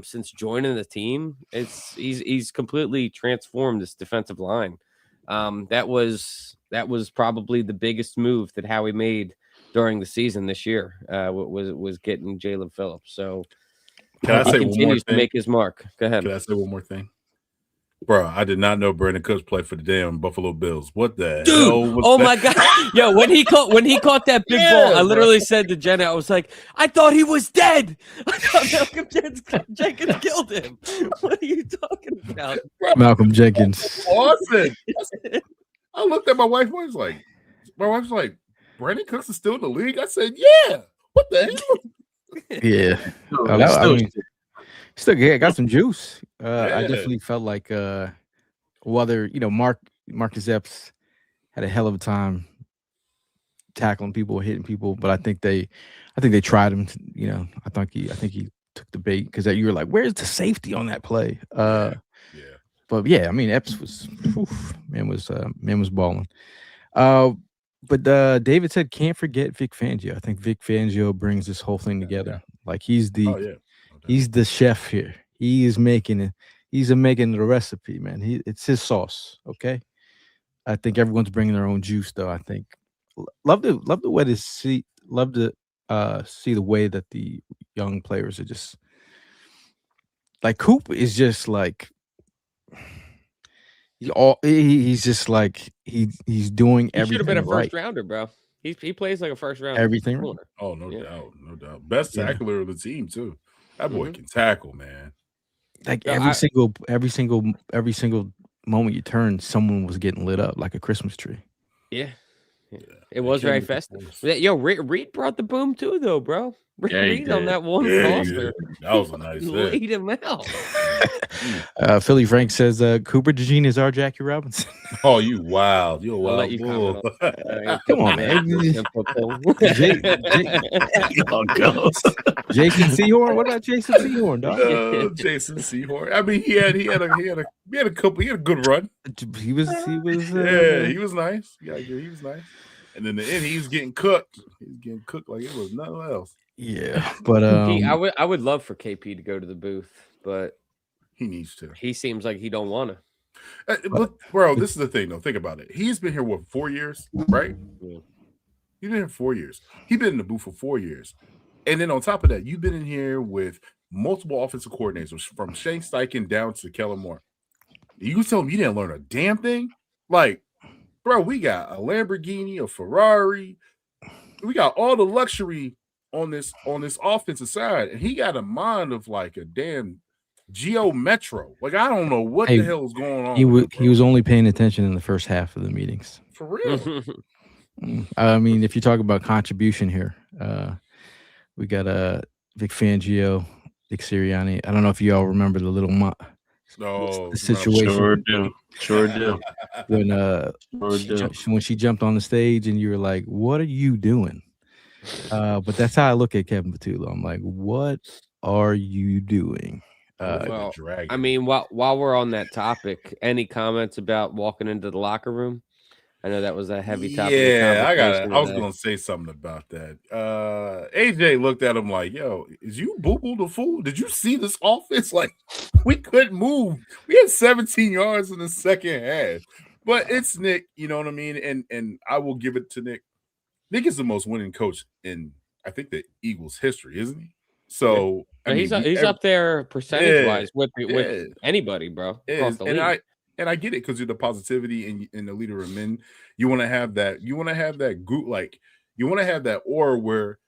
since joining the team, he's completely transformed this defensive line. That was probably the biggest move that Howie made during the season this year. Was getting Jalen Phillips. So can I say continues one more thing? To make his mark. Go ahead. Can I say one more thing? Bro, I did not know Brandon Cooks played for the damn Buffalo Bills. What the hell was oh that? my god. Yo, when he caught that big ball, I literally said to Jenna, I was like, I thought he was dead. I thought Malcolm Jenkins killed him. What are you talking about? Malcolm Jenkins. Awesome. I looked at my wife. My wife's like, Brandon Cooks is still in the league? I said, yeah. What the hell? Yeah. Still got some juice. I definitely felt like whether Marcus Epps had a hell of a time tackling people, hitting people, but I think they tried him. I think he took the bait because you were like, where's the safety on that play? But yeah, I mean, Epps was man was balling. But David said can't forget Vic Fangio. I think Vic Fangio brings this whole thing together. Like he's the chef here. He is making it. He's making the recipe, man. It's his sauce. Okay. I think everyone's bringing their own juice, though. I think love the way to see the way that the young players are just like Coop is just like he's just like he's doing everything. He should have been a first rounder, bro. He plays like a first rounder. Everything right. Oh, no doubt. Best tackler of the team too. That boy can tackle, man. Like every single moment you turn, someone was getting lit up like a Christmas tree. Yeah. It was very festive. Yo, Reed brought the boom too, though, bro. Reed on that one roster. That was a nice laid him out. Philly Frank says Cooper DeJean is our Jackie Robinson. Oh, you wild. You're a wild bull. Come on, man. Jason Sehorn. What about Jason Sehorn, dog? Jason Sehorn. I mean, he had a good run. He was he was nice. Yeah, he was nice. And in the end, he was getting cooked. He was getting cooked like it was nothing else. Yeah, but I would love for KP to go to the booth, but he needs to. He seems like he don't want to. But bro, this is the thing, though. Think about it. He's been here 4 years, right? Yeah. He's been here 4 years. He's been in the booth for 4 years, and then on top of that, you've been in here with multiple offensive coordinators from Shane Steichen down to Kellen Moore. You tell him you didn't learn a damn thing, like. Bro, we got a Lamborghini, a Ferrari. We got all the luxury on this offensive side, and he got a mind of like a damn Geo Metro. Like I don't know what the hell is going on. He was only paying attention in the first half of the meetings. For real. I mean, if you talk about contribution here, we got Vic Fangio, Dick Sirianni. I don't know if you all remember the little the situation. Sure do. When she jumped on the stage and you were like, what are you doing? But that's how I look at Kevin Patullo. I'm like, what are you doing? Well, I mean, while we're on that topic, any comments about walking into the locker room? I know that was a heavy topic. Yeah, I was going to say something about that. AJ looked at him like, yo, is you boo-boo the fool? Did you see this offense? Like, we couldn't move. We had 17 yards in the second half. But it's Nick, you know what I mean? And I will give it to Nick. Nick is the most winning coach in, I think, the Eagles' history, isn't he? So he's up there percentage-wise with anybody, bro. And I get it because you're the positivity and the leader of men. You want to have that. You want to have that group. Like you want to have that aura where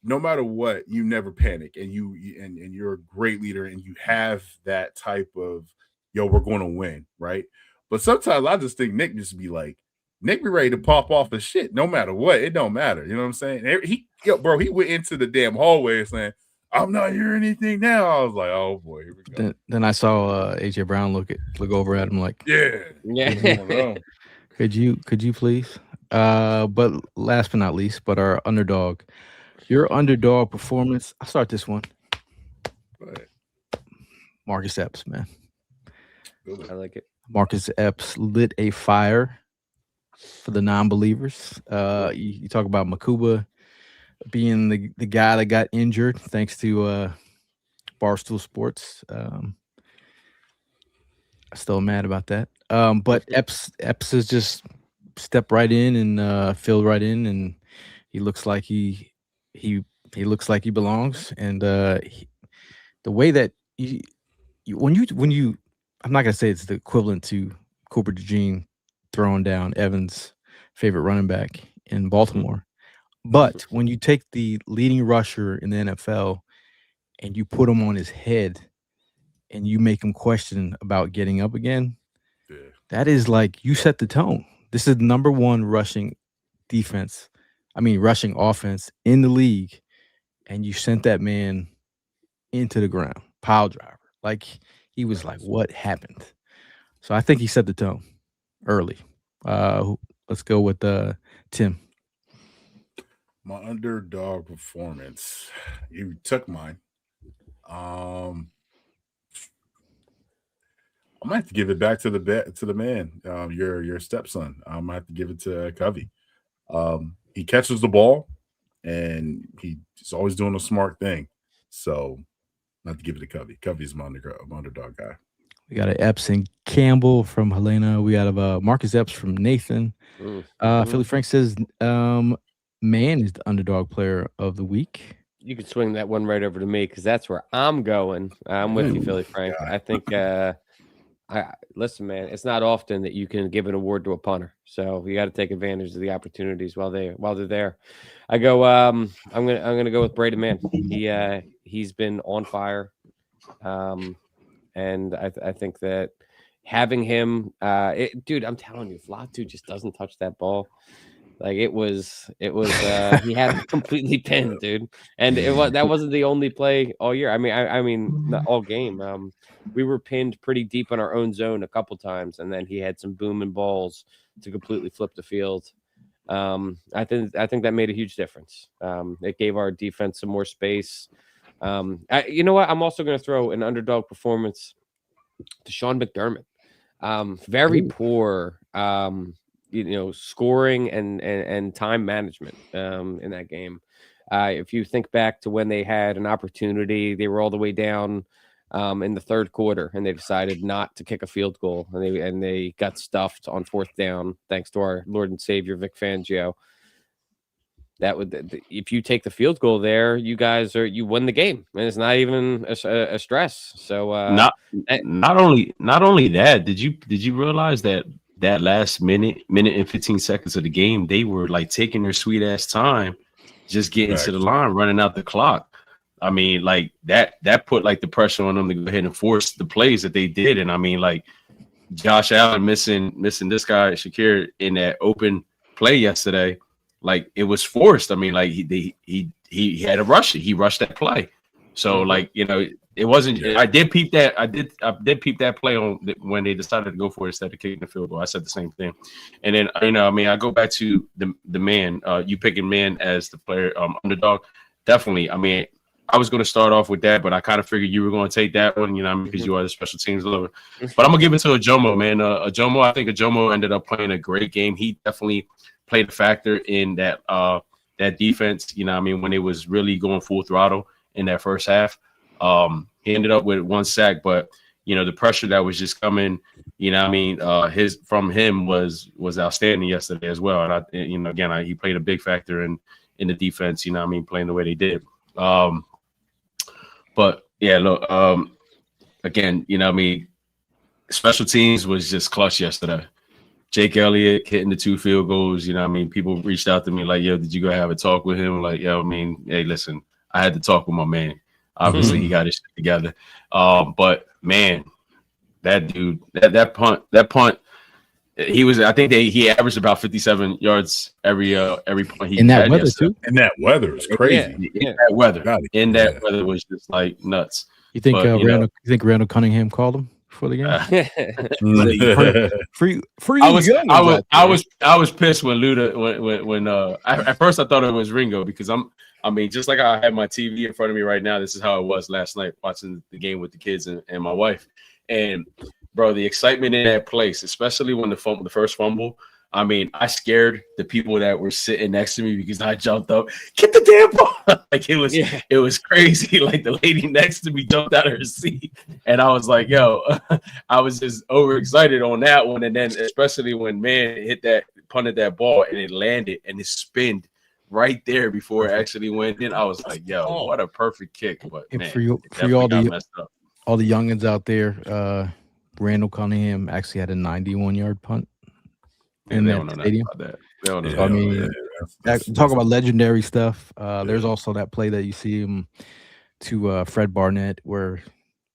no matter what, you never panic, and and you're a great leader, and you have that type of, yo, we're going to win, right? But sometimes I just think Nick just be like, Nick be ready to pop off the shit no matter what. It don't matter. You know what I'm saying? He went into the damn hallway saying, I'm not hearing anything now. I was like, oh boy, here we go. Then I saw AJ Brown look over at him like, Yeah. could you please? But last but not least, but our underdog, your underdog performance. I'll start this one. Marcus Epps, man. I like it. Marcus Epps lit a fire for the non-believers. You talk about Makuba being the guy that got injured thanks to Barstool Sports. I'm still mad about that. But Epps has just stepped right in and filled right in, and he looks like he looks like he belongs. And the way that when you I'm not gonna say it's the equivalent to Cooper DeJean throwing down Evans' favorite running back in Baltimore. But when you take the leading rusher in the NFL and you put him on his head and you make him question about getting up again, that is like you set the tone. This is number one rushing offense in the league, and you sent that man into the ground, pile driver. Like he was like, what happened? So I think he set the tone early. Let's go with Tim. My underdog performance. You took mine. I might have to give it back to the man, your stepson. I might have to give it to Covey. He catches the ball, and he's always doing a smart thing. So I have to give it to Covey. Covey's my underdog guy. We got an Epps and Campbell from Helena. We got a Marcus Epps from Nathan. Philly Frank says, man is the underdog player of the week. You could swing that one right over to me because that's where I'm going. I'm with you, Philly Frank. God. I think listen, man, it's not often that you can give an award to a punter. So you got to take advantage of the opportunities while they're there. I go I'm gonna go with Braden Mann. He's been on fire. And I think that having him, dude, I'm telling you, Flatu just doesn't touch that ball. Like it was he had it completely pinned, dude. And that wasn't the only play all year. I mean, not all game. We were pinned pretty deep in our own zone a couple times, and then he had some booming balls to completely flip the field. I think that made a huge difference. It gave our defense some more space. You know what? I'm also going to throw an underdog performance to Sean McDermott. Very poor, scoring and time management in that game. If you think back to when they had an opportunity, they were all the way down in the third quarter, and they decided not to kick a field goal, and they got stuffed on fourth down thanks to our Lord and Savior Vic Fangio. If you take the field goal there, you win the game, and it's not even a stress. So not only that, did you realize that last minute and 15 seconds of the game, they were like taking their sweet ass time, just getting to the line, running out the clock. I mean, like that put like the pressure on them to go ahead and force the plays that they did. And I mean, like Josh Allen missing this guy Shakir in that open play yesterday. Like it was forced. I mean, like he had to rush it. He rushed that play. So like, it wasn't. I did peep that. I did peep that play on when they decided to go for it instead of kicking the field goal. I said the same thing. And then I go back to the man. You picking man as the player underdog. Definitely. I mean, I was going to start off with that, but I kind of figured you were going to take that one. Because you are the special teams lover. But I'm gonna give it to Ajomo, man. Ajomo. I think Ajomo ended up playing a great game. He definitely played a factor in that defense, when it was really going full throttle in that first half. He ended up with one sack, but the pressure that was just coming, from him was outstanding yesterday as well. And again, he played a big factor in the defense, playing the way they did. But yeah, look, again, special teams was just clutch yesterday. Jake Elliott hitting the 2 field goals. You know what I mean? People reached out to me like, yo, did you go have a talk with him? Like, yo, I mean, hey, listen, I had to talk with my man. Obviously, he got his shit together. But man, that dude, that punt, he was. I think he averaged about 57 yards every point he in that had weather yesterday. too. And that weather is crazy. In that weather, Yeah. weather was just like nuts. You think But, you think Randall Cunningham called him before the game? Free I was pissed when Luda when at first I thought it was Ringo because I mean just like I have my TV in front of me right now, this is how it was last night watching the game with the kids and my wife. And bro, the excitement in that place, especially when the first fumble, I mean, I scared the people that were sitting next to me because I jumped up, get the damn ball. Like it was crazy. Like the lady next to me jumped out of her seat. And I was like, yo, I was just overexcited on that one. And then especially when man punted that ball and it landed and it spinned right there before it actually went in. I was like, yo, what a perfect kick. But man, for you all the youngins out there, Randall Cunningham actually had a 91-yard punt in that stadium. I mean, talk about legendary stuff. There's also that play that you see him to Fred Barnett where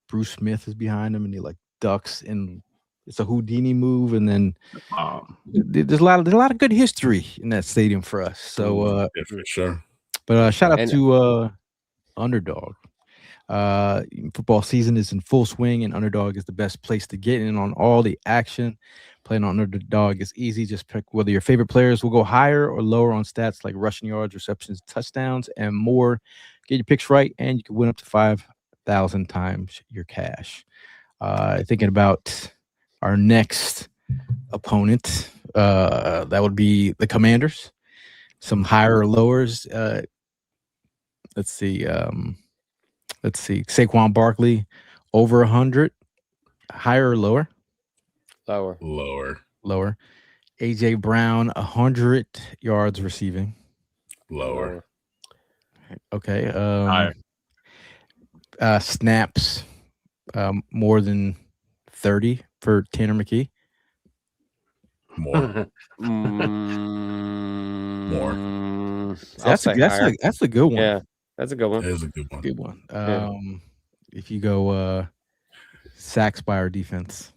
Bruce Smith is behind him and he like ducks and it's a Houdini move. And then there's a lot of good history in that stadium for us. So for sure. But shout out to Underdog. Football season is in full swing, and Underdog is the best place to get in on all the action. Playing on Underdog is easy. Just pick whether your favorite players will go higher or lower on stats like rushing yards, receptions, touchdowns, and more. Get your picks right, and you can win up to 5,000 times your cash. Thinking about our next opponent, that would be the Commanders. Some higher or lowers. Let's see. Saquon Barkley over 100, higher or lower? Lower. AJ Brown 100 yards receiving. Lower. Okay. Snaps more than 30 for Tanner McKee. More. That's a good one. Yeah. That's a good one. That is a good one. If you go sacks by our defense,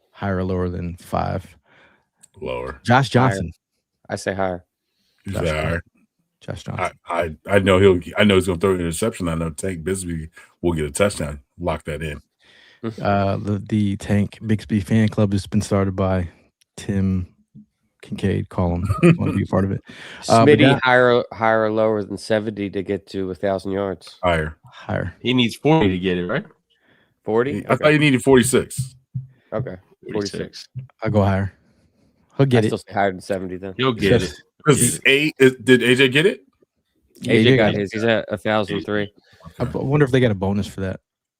higher or lower than 5? Lower. Josh Johnson. Higher. I say higher. Higher. Josh Johnson. I know he's gonna throw an interception. I know Tank Bisbee will get a touchdown. Lock that in. The Tank Bixby fan club has been started by Tim Kincaid. Call him. Want to be a part of it. Smitty higher or lower than 70 to get to 1,000 yards. Higher. He needs 40 to get it, right? 40. I thought you needed 46. Okay, 46. I'll go higher. He'll get I it. Still say higher than 70 then. He'll get it. Did AJ get it? AJ got his. He's at 1,003. I wonder if they got a bonus for that.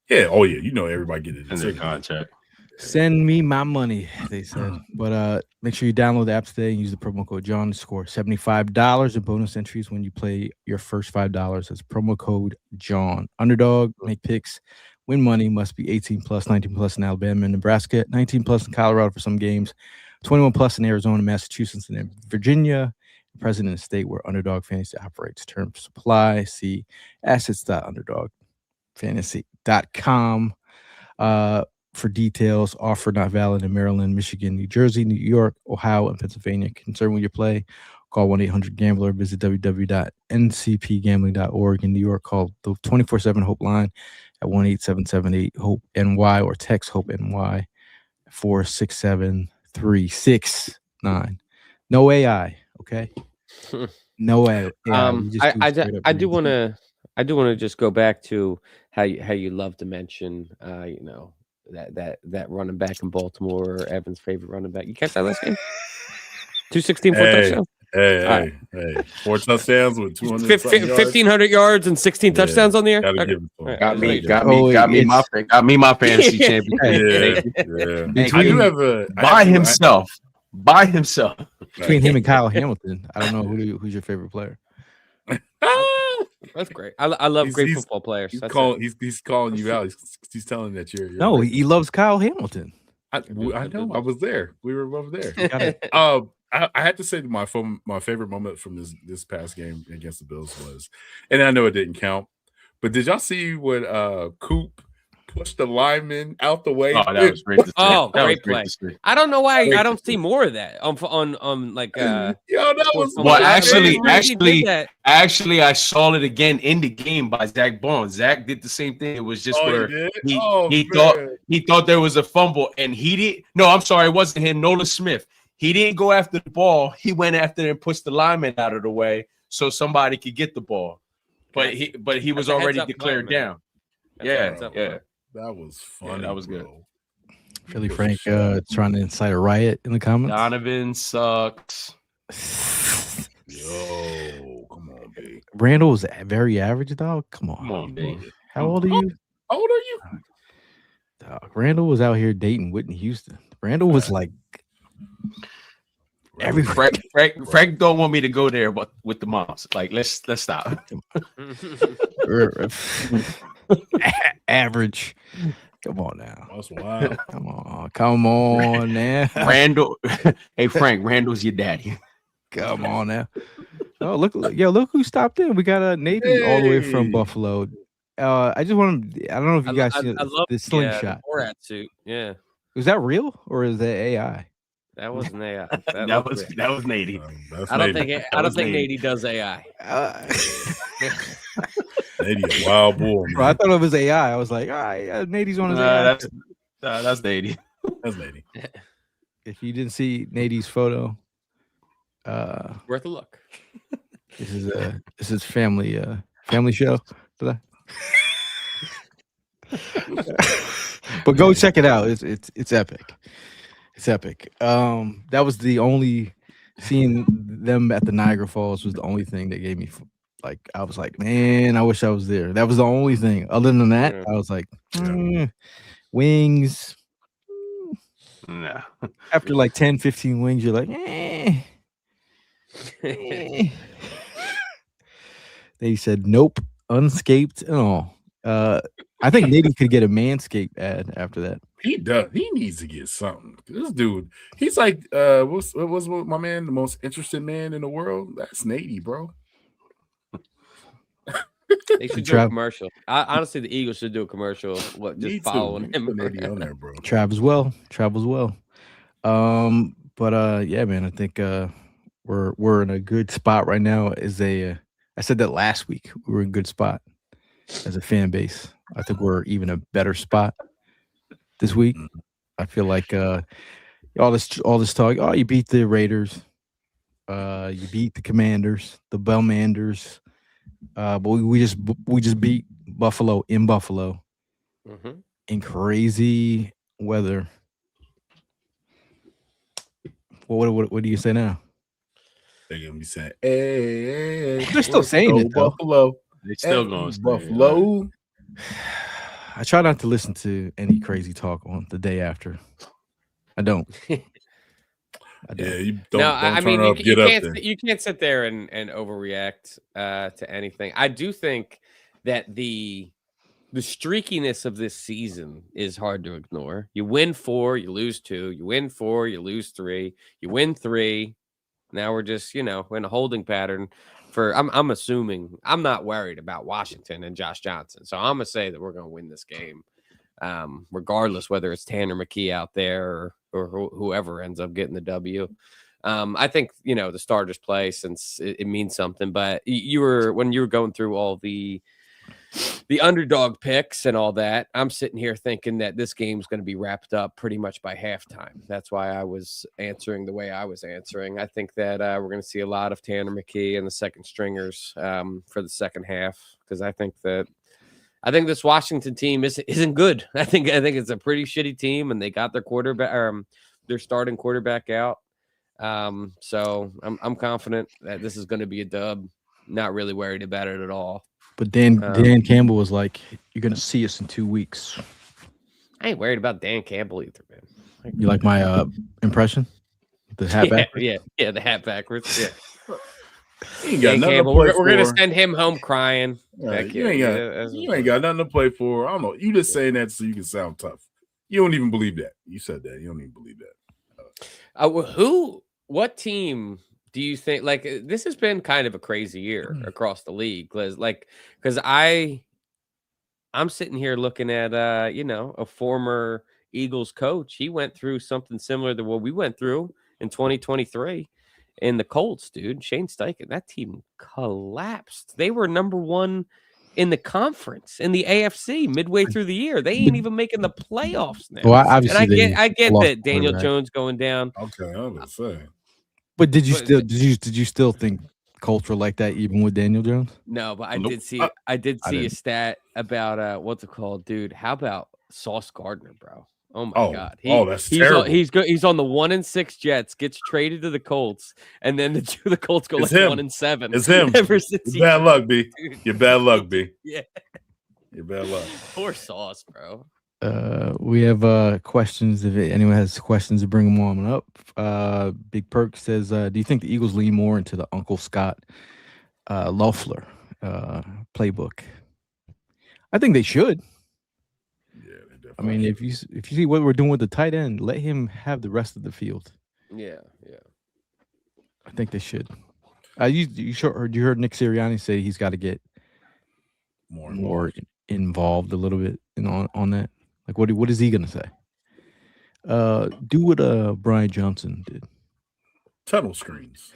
Yeah. Oh yeah. You know everybody get it in their contract. Send me my money, they said. But make sure you download the app today and use the promo code Jawn to score $75 in bonus entries when you play your first $5. That's promo code Jawn. Underdog, make picks, win money. Must be 18 plus, 19 plus in Alabama and Nebraska, 19 plus in Colorado for some games, 21 plus in Arizona, Massachusetts, and Virginia. President of the state where Underdog Fantasy operates. Terms supply. See assets.underdogfantasy.com. For details. Offer not valid in Maryland, Michigan, New Jersey, New York, Ohio, and Pennsylvania. Concerned with your play? Call 1-800-GAMBLER. Visit www.ncpgambling.org. In New York, call the 24/7 HOPEline at 1-877-8-HOPE-NY or text HOPE-NY 467-369. No AI, okay? No AI. I do want to just go back to how you love to mention that running back in Baltimore, Evan's favorite running back. You catch that last game? 216 for touchdowns. Hey. 4 touchdowns with 1,500 yards and 16 touchdowns on the air. Got me my fantasy championship. I do have by himself. Between him and Kyle Hamilton, I don't know who's your favorite player. That's great. I love great football players. He's calling you out. He's telling that you're no. He loves Kyle Hamilton. I know. I was there. We were both there. Got it. I had to say my favorite moment from this past game against the Bills was, and I know it didn't count, but did y'all see when Coop pushed the lineman out the way? Oh, that was great to see. Oh, That was great play. I don't know why I don't see more of that on like Yo, that was Well, that. actually, I saw it again in the game by Zach Bones. Zach did the same thing. It was just where he thought there was a fumble, and he didn't. No, I'm sorry, it wasn't him. Nolan Smith. He didn't go after the ball. He went after and pushed the lineman out of the way so somebody could get the ball. But he was already declared down. Yeah. That was funny. Yeah, that was good. Philly Frank trying to incite a riot in the comments. Donovan sucks. Yo, come on, B. Randall was very average, dog. Come on, B. How old are you? How old are you? Dog, Randall was out here dating Whitney Houston. Randall was like Frank don't want me to go there, but with the moms, like let's stop. Average. Come on now. That's wild. Come on now. Randall, hey Frank, Randall's your daddy. Come on now. Oh look who stopped in. We got a Navy all the way from Buffalo. I just want to. I don't know if you guys see the slingshot. Borat suit. Yeah. Was that real or is that AI? That wasn't AI. That was Nady. I don't think Nady does AI. Nady, a wild boy. Bro, I thought it was AI. I was like, all right, Nady's on his AI. That's Nady. That's Nady. If you didn't see Nady's photo, worth a look. This is family show. But go check it out. It's epic. It's epic. That was the only seeing them at the Niagara Falls was the only thing that gave me like I was like, man, I wish I was there. That was the only thing. Other than that, I was like, wings. No. After like 10, 15 wings, you're like, They said nope, unscaped and all. I think Nady could get a Manscaped ad after that. He does. He needs to get something. This dude, he's like, what's my man, the most interested man in the world? That's Nady, bro. They should do a commercial. Honestly, the Eagles should do a commercial. Just following him. Nady on there, bro. Travels well. But yeah, man, I think we're in a good spot right now. I said that last week. We were in a good spot as a fan base. I think we're even a better spot this week. I feel like all this talk. Oh, you beat the Raiders. You beat the Commanders, the Bellmanders. But we just beat Buffalo in Buffalo in crazy weather. Well, what do you say now? They're gonna be saying, "Hey, they're still saying it though. Buffalo." They still going Buffalo. I try not to listen to any crazy talk on the day after. I don't. Yeah, you don't. No, I mean, you can't sit there and overreact to anything. I do think that the streakiness of this season is hard to ignore. You win 4, you lose 2. You win 4, you lose 3. You win 3. Now we're just, in a holding pattern. I'm assuming I'm not worried about Washington and Josh Johnson, so I'm gonna say that we're gonna win this game, regardless whether it's Tanner McKee out there or whoever ends up getting the W. I think the starters play since it means something. But when you were going through all the underdog picks and all that, I'm sitting here thinking that this game's going to be wrapped up pretty much by halftime. That's why I was answering the way I was answering. I think that we're going to see a lot of Tanner McKee and the second stringers for the second half, because I think this Washington team isn't good. I think it's a pretty shitty team, and they got their their starting quarterback out. So I'm confident that this is going to be a dub. Not really worried about it at all. But Dan Campbell was like, "You're gonna see us in 2 weeks." I ain't worried about Dan Campbell either, man. You like my impression? The hat backwards? Yeah, the hat backwards. Yeah. Dan Campbell, we're gonna send him home crying. You ain't got nothing to play for. I don't know. You just saying that so you can sound tough. You don't even believe that. You said that. You don't even believe that. What team do you think, like, this has been kind of a crazy year across the league? Because I'm sitting here looking at, a former Eagles coach. He went through something similar to what we went through in 2023 in the Colts, dude. Shane Steichen, that team collapsed. They were number one in the conference, in the AFC midway through the year. They ain't even making the playoffs now. Well, obviously, and I get that Daniel Jones going down. Okay, I was saying. But did you still think Colts were like that even with Daniel Jones? No, but I Nope. did see a stat about what's it called, dude? How about Sauce Gardner, bro? Oh my God! That's terrible. He's on the 1-6 Jets, gets traded to the Colts, and then the Colts go It's like him. 1-7. It's him. Ever since Bad luck, B. You're bad luck, B. Yeah, You're bad luck. poor Sauce, bro. We have questions. If anyone has questions, to bring them on up. Big Perk says, "Do you think the Eagles lean more into the Uncle Scott Loeffler playbook?" I think they should. Yeah, they definitely. I mean, if you see what we're doing with the tight end, let him have the rest of the field. Yeah. I think they should. You heard Nick Sirianni say he's got to get more involved a little bit on that. Like, what is he gonna say? Do what Brian Johnson did. Tunnel screens.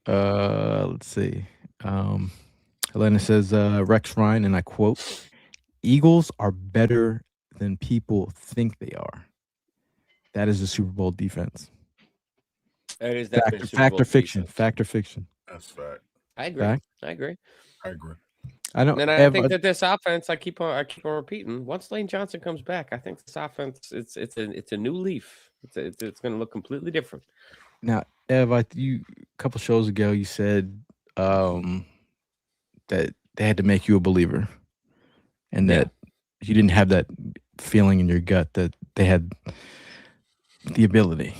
Let's see. Helena says, Rex Ryan, and I quote, "Eagles are better than people think they are. That is the Super Bowl defense." It is Fact or fiction? Fact or fiction? That's fact. I agree. Fact? I agree. I agree. I know. And I think that this offense, I keep on repeating. Once Lane Johnson comes back, I think this offense, it's a new leaf. It's going to look completely different. Now, Ev, a couple shows ago, you said that they had to make you a believer, and that you didn't have that feeling in your gut that they had the ability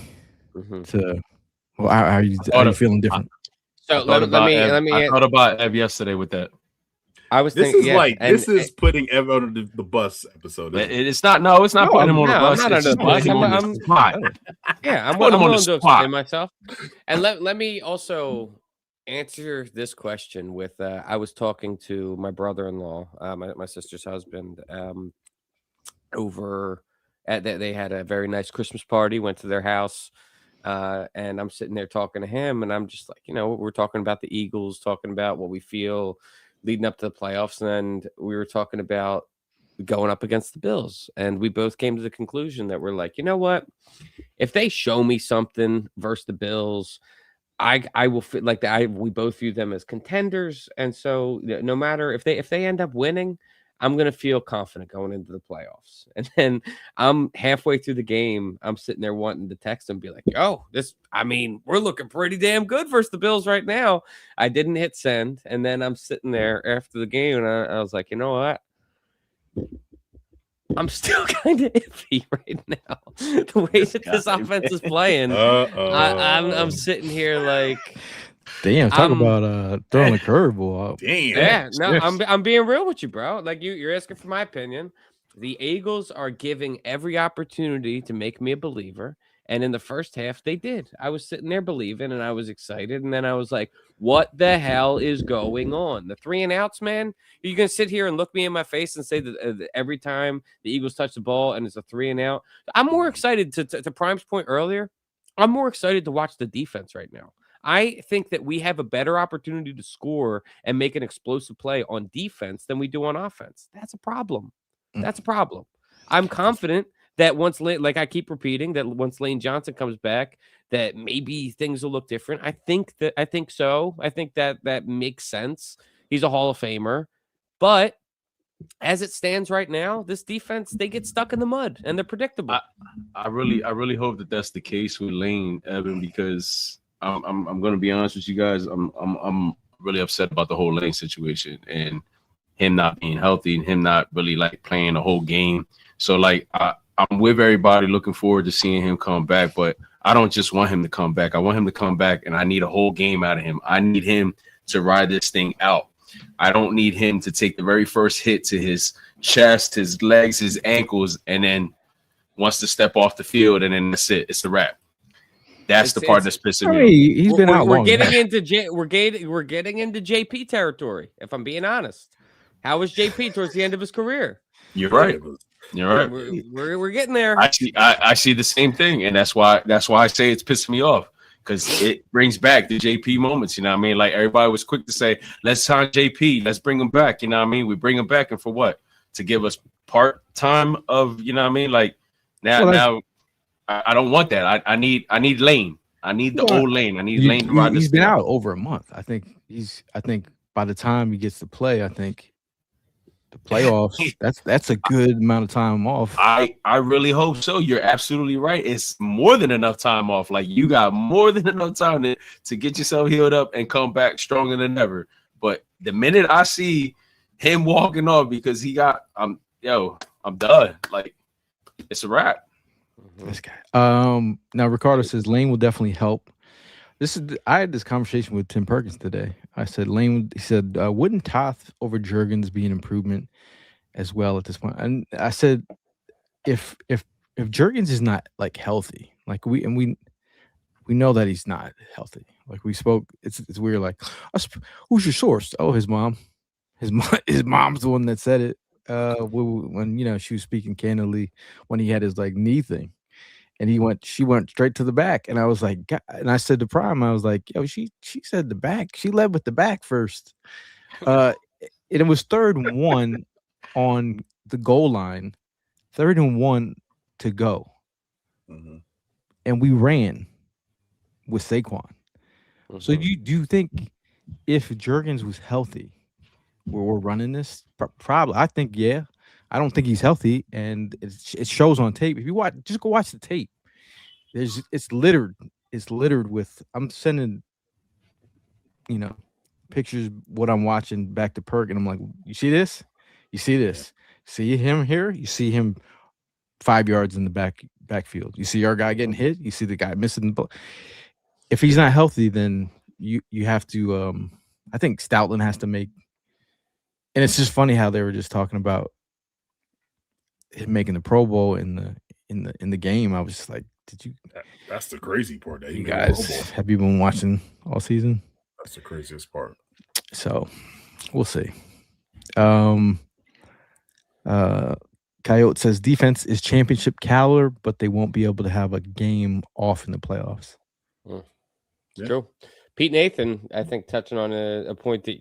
to. Well, how are you feeling different? So let me. I thought about Ev yesterday with that. I was This thinking, this is putting Ev under the bus episode. It's not. No, it's not putting him on the bus. I'm not under the bus. I'm willing to explain myself. And let me also answer this question with I was talking to my brother-in-law, my sister's husband, over at they had a very nice Christmas party, went to their house, and I'm sitting there talking to him, and I'm just like, we're talking about the Eagles, talking about what we feel leading up to the playoffs, and we were talking about going up against the Bills, and we both came to the conclusion that we're like, you know what, if they show me something versus the Bills, I will fit like that. We both view them as contenders, and so no matter if they end up winning, I'm gonna feel confident going into the playoffs. And then I'm halfway through the game, I'm sitting there wanting to text and be like, "Yo, we're looking pretty damn good versus the Bills right now." I didn't hit send, and then I'm sitting there after the game, and I was like, you know what? I'm still kind of iffy right now. The way that this offense is playing, I'm sitting here like, damn. Talk about throwing a curveball. Damn. Yeah, no, I'm being real with you, bro. Like you're asking for my opinion. The Eagles are giving every opportunity to make me a believer, and in the first half, they did. I was sitting there believing, and I was excited, and then I was like, "What the hell is going on?" The 3 and outs, man. Are you gonna sit here and look me in my face and say that every time the Eagles touch the ball and it's a 3 and out? I'm more excited to Prime's point earlier. I'm more excited to watch the defense right now. I think that we have a better opportunity to score and make an explosive play on defense than we do on offense. That's a problem. That's a problem. I'm confident that once, like I keep repeating, that once Lane Johnson comes back, that maybe things will look different. I think so. I think that makes sense. He's a Hall of Famer. But as it stands right now, this defense, they get stuck in the mud and they're predictable. I really hope that that's the case with Lane, Evan, because I'm going to be honest with you guys. I'm really upset about the whole Lane situation and him not being healthy and him not really like playing the whole game. So like I'm with everybody looking forward to seeing him come back, but I don't just want him to come back. I want him to come back, and I need a whole game out of him. I need him to ride this thing out. I don't need him to take the very first hit to his chest, his legs, his ankles, and then wants to step off the field, and then that's it. It's a wrap. That's the part that's pissing me off. He's been out long. We're getting into JP territory. If I'm being honest, how was JP towards the end of his career? You're right. You're right. We're getting there. I see the same thing, and that's why I say it's pissing me off, because it brings back the JP moments. You know what I mean? Like, everybody was quick to say, "Let's sign JP. Let's bring him back." You know what I mean? We bring him back, and for what? To give us part time of, you know what I mean? Like now, I don't want that. I need Lane. I need the old Lane. I need Lane to ride this. He's been out over a month. I think by the time he gets to play, I think the playoffs, that's a good amount of time off. I really hope so. You're absolutely right. It's more than enough time off. Like, you got more than enough time to get yourself healed up and come back stronger than ever. But the minute I see him walking off because he got I'm done. Like, it's a wrap. This guy. Now Ricardo says Lane will definitely help. I had this conversation with Tim Perkins today. I said he said, wouldn't Toth over Juergens be an improvement as well at this point? And I said, if Juergens is not like healthy, like we know that he's not healthy. Like, we spoke, it's weird. Like, who's your source? Oh, his mom. His mom's the one that said it. When she was speaking candidly when he had his like knee thing, and she went straight to the back, and I was like, God, and I said to Prime, I was like, yo, she said the back. She led with the back first. And it was 3rd and 1 on the goal line, 3rd and 1 to go, and we ran with Saquon. So do you think if Juergens was healthy, we're running this? Probably. I think, yeah. I don't think he's healthy, and it shows on tape. If you just go watch the tape. It's littered with. I'm sending, pictures what I'm watching back to Perk, and I'm like, you see this? You see this? See him here? You see him 5 yards in the backfield. You see our guy getting hit. You see the guy missing the ball. If he's not healthy, then you have to. I think Stoutland has to make. And it's just funny how they were just talking about him making the Pro Bowl in the game. I was just like, did you? That's the crazy part. That you guys have you been watching all season? That's the craziest part. So we'll see. Coyote says defense is championship caliber, but they won't be able to have a game off in the playoffs. Yeah. True. Pete Nathan, I think, touching on a point that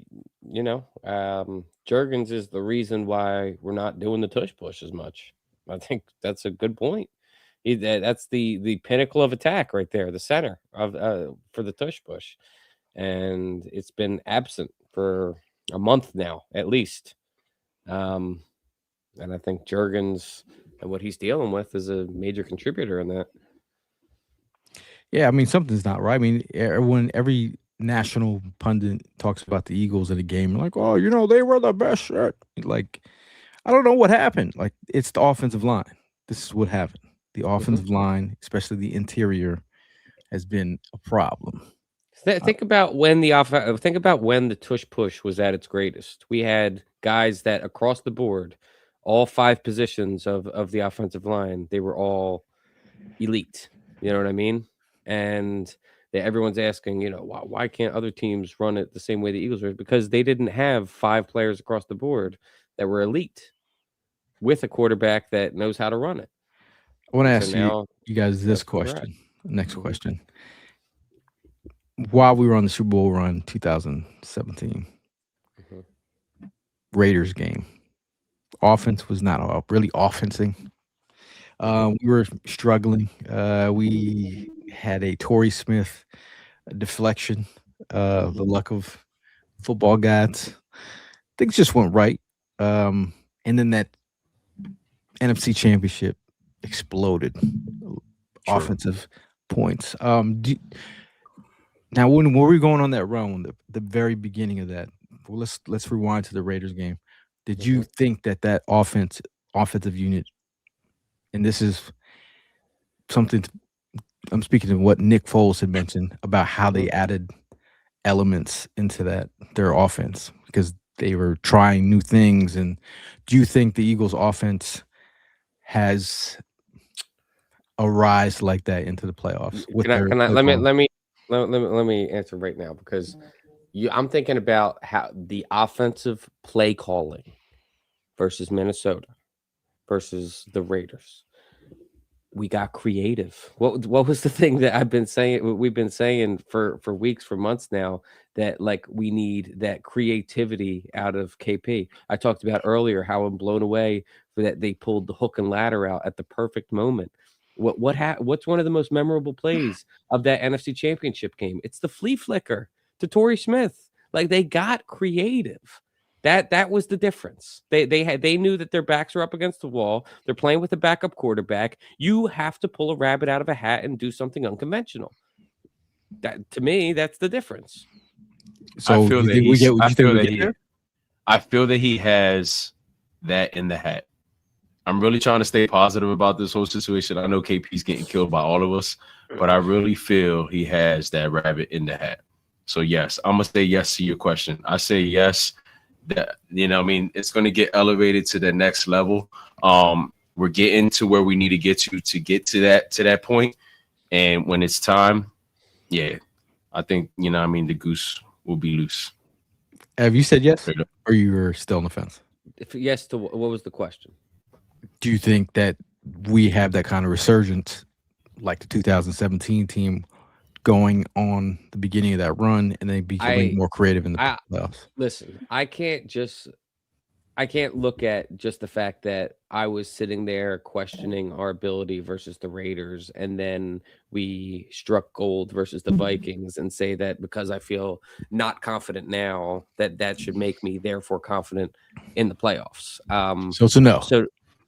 Juergens is the reason why we're not doing the tush push as much. I think that's a good point. That's the pinnacle of attack right there, the center of for the tush push, and it's been absent for a month now at least. And I think Juergens and what he's dealing with is a major contributor in that. Yeah, I mean, something's not right. I mean, every national pundit talks about the Eagles in a game. Like, oh, they were the best shit. Like, I don't know what happened. Like, it's the offensive line. This is what happened. The offensive line, especially the interior, has been a problem. Think about when the tush push was at its greatest. We had guys that across the board, all 5 positions of the offensive line, they were all elite. You know what I mean? And everyone's asking, why can't other teams run it the same way the Eagles are? Because they didn't have 5 players across the board that were elite with a quarterback that knows how to run it. I want to ask you guys this question. Next question. While we were on the Super Bowl run 2017, Raiders game, offense was not really offensing. We were struggling. We had a Torrey Smith deflection. The luck of football gods. Things just went right. And then that NFC Championship exploded. Offensive points. Now, when were we going on that run? The very beginning of that. Well, let's rewind to the Raiders game. Did you think that offensive unit? And this is something I'm speaking of what Nick Foles had mentioned about how they added elements into their offense. because they were trying new things. And do you think the Eagles offense has a rise like that into the playoffs? Let me answer right now, because I'm thinking about how the offensive play calling versus Minnesota versus the Raiders. We got creative. What was the thing that we've been saying for weeks, for months now, that like we need that creativity out of KP. I talked about earlier how I'm blown away for that they pulled the hook and ladder out at the perfect moment. What's one of the most memorable plays of that NFC Championship game? It's the flea flicker to Torrey Smith. Like, they got creative. That was the difference. They knew that their backs were up against the wall. They're playing with a backup quarterback. You have to pull a rabbit out of a hat and do something unconventional. That, to me, that's the difference. So I feel that he has that in the hat. I'm really trying to stay positive about this whole situation. I know KP's getting killed by all of us, but I really feel he has that rabbit in the hat. So yes, I'm gonna say yes to your question. I say yes. That, you know, I mean, it's going to get elevated to the next level. We're getting to where we need to get to that point. And when it's time, yeah, I think, you know, I mean, the goose will be loose. Have you said yes, or you were still on the fence? If yes to what was the question? Do you think that we have that kind of resurgence like the 2017 team going on the beginning of that run and then becoming more creative in the playoffs? Listen, I can't look at just the fact that I was sitting there questioning our ability versus the Raiders, and then we struck gold versus the Vikings, and say that because I feel not confident now that should make me therefore confident in the playoffs. So it's a no. So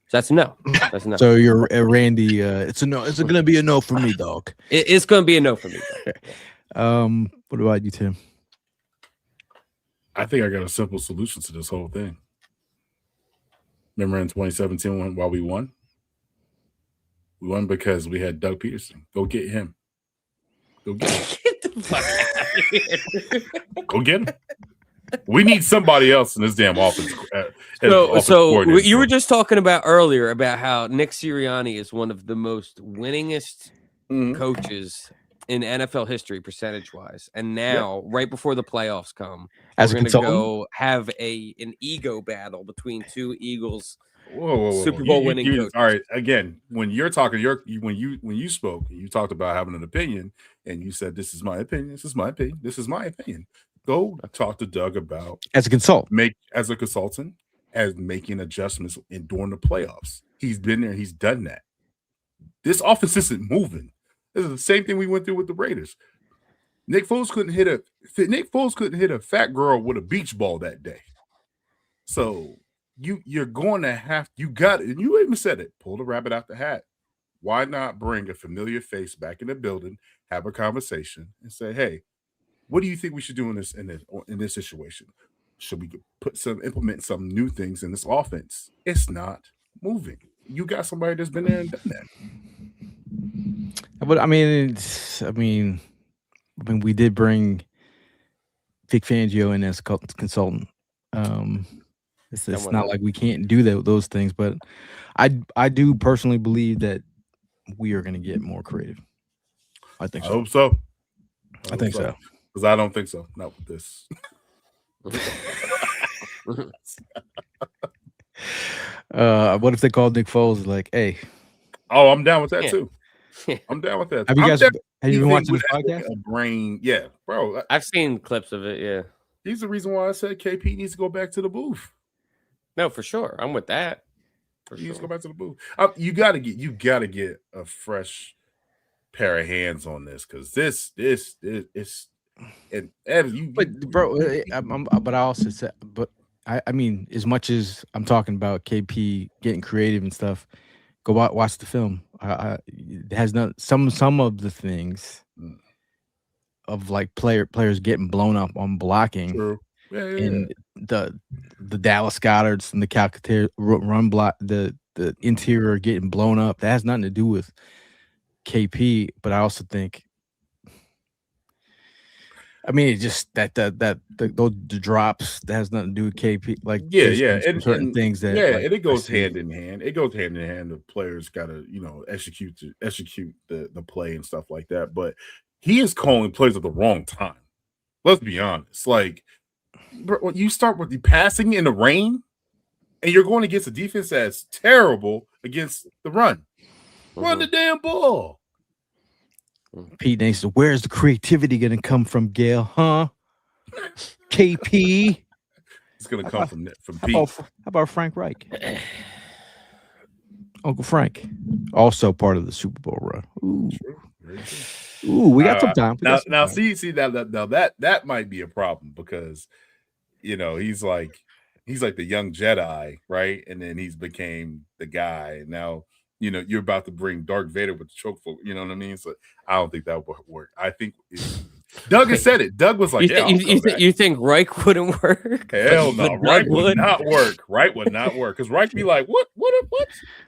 that's a no. That's a no. So you're Randy. It's a no. It's going to be a no for me, dog. It's going to be a no for me. What about you, Tim? I think I got a simple solution to this whole thing. Remember in 2017 while we won? We won because we had Doug Peterson. Go get him. Go get him. Get the fuck out of here. Go get him. We need somebody else in this damn offense. So you were just talking about earlier about how Nick Sirianni is one of the most winningest coaches in NFL history, percentage-wise. And now, right before the playoffs come, we're going to go have an ego battle between two Eagles Super Bowl winning coaches. All right, again, when you're talking, when you spoke, you talked about having an opinion, and you said, "This is my opinion. This is my opinion. This is my opinion." Go talk to Doug about as a consultant, as making adjustments during the playoffs. He's been there. He's done that. This offense isn't moving. This is the same thing we went through with the Raiders. Nick Foles couldn't hit a fat girl with a beach ball that day. So you're going to have, you got it. And you even said it, pull the rabbit out the hat. Why not bring a familiar face back in the building, have a conversation, and say, hey, what do you think we should do in this situation? Should we implement some new things in this offense? It's not moving. You got somebody that's been there and done that. But I mean, we did bring Vic Fangio in as a consultant. It's not like we can't do those things, but I do personally believe that we are going to get more creative. I think so. I hope so. I think so. Because I don't think so. Not with this. What if they called Nick Foles like, hey? Oh, I'm down with that too. I'm down with that. Have you been watching this podcast? A brain, yeah, bro. I've seen clips of it. Yeah, he's the reason why I said KP needs to go back to the booth. No, for sure, I'm with that. He needs to go back to the booth. You gotta get a fresh pair of hands on this, because this and Evan, you. But bro, but I also said, but I mean, as much as I'm talking about KP getting creative and stuff, go watch the film. It has not some of the things of like players getting blown up on blocking. True. Yeah. And the Dallas Goddard's and the Calcaterra run block, the interior getting blown up. That has nothing to do with KP. But I also think I mean, it's just those drops that has nothing to do with KP. Like, Yeah, there's yeah, some certain things that yeah, like, and it goes I see. hand in hand. It goes hand in hand. The players got to execute the play and stuff like that. But he is calling plays at the wrong time. Let's be honest. Like, bro, you start with the passing in the rain, and you're going against a defense that's terrible against the run. Run the damn ball. Pete Nason, where's the creativity going to come from, Gail? Huh? KP. It's going to come from Pete. How about Frank Reich? Uncle Frank, also part of the Super Bowl run. Ooh, ooh, we got some time. See that might be a problem because he's like the young Jedi, right? And then he's became the guy. And now you're about to bring Darth Vader with the choke full. You know what I mean? So I don't think that would work. I think Doug has said it. Doug was like, you think Reich wouldn't work? Hell no, Reich would not work. Reich would not work because Reich be like, what?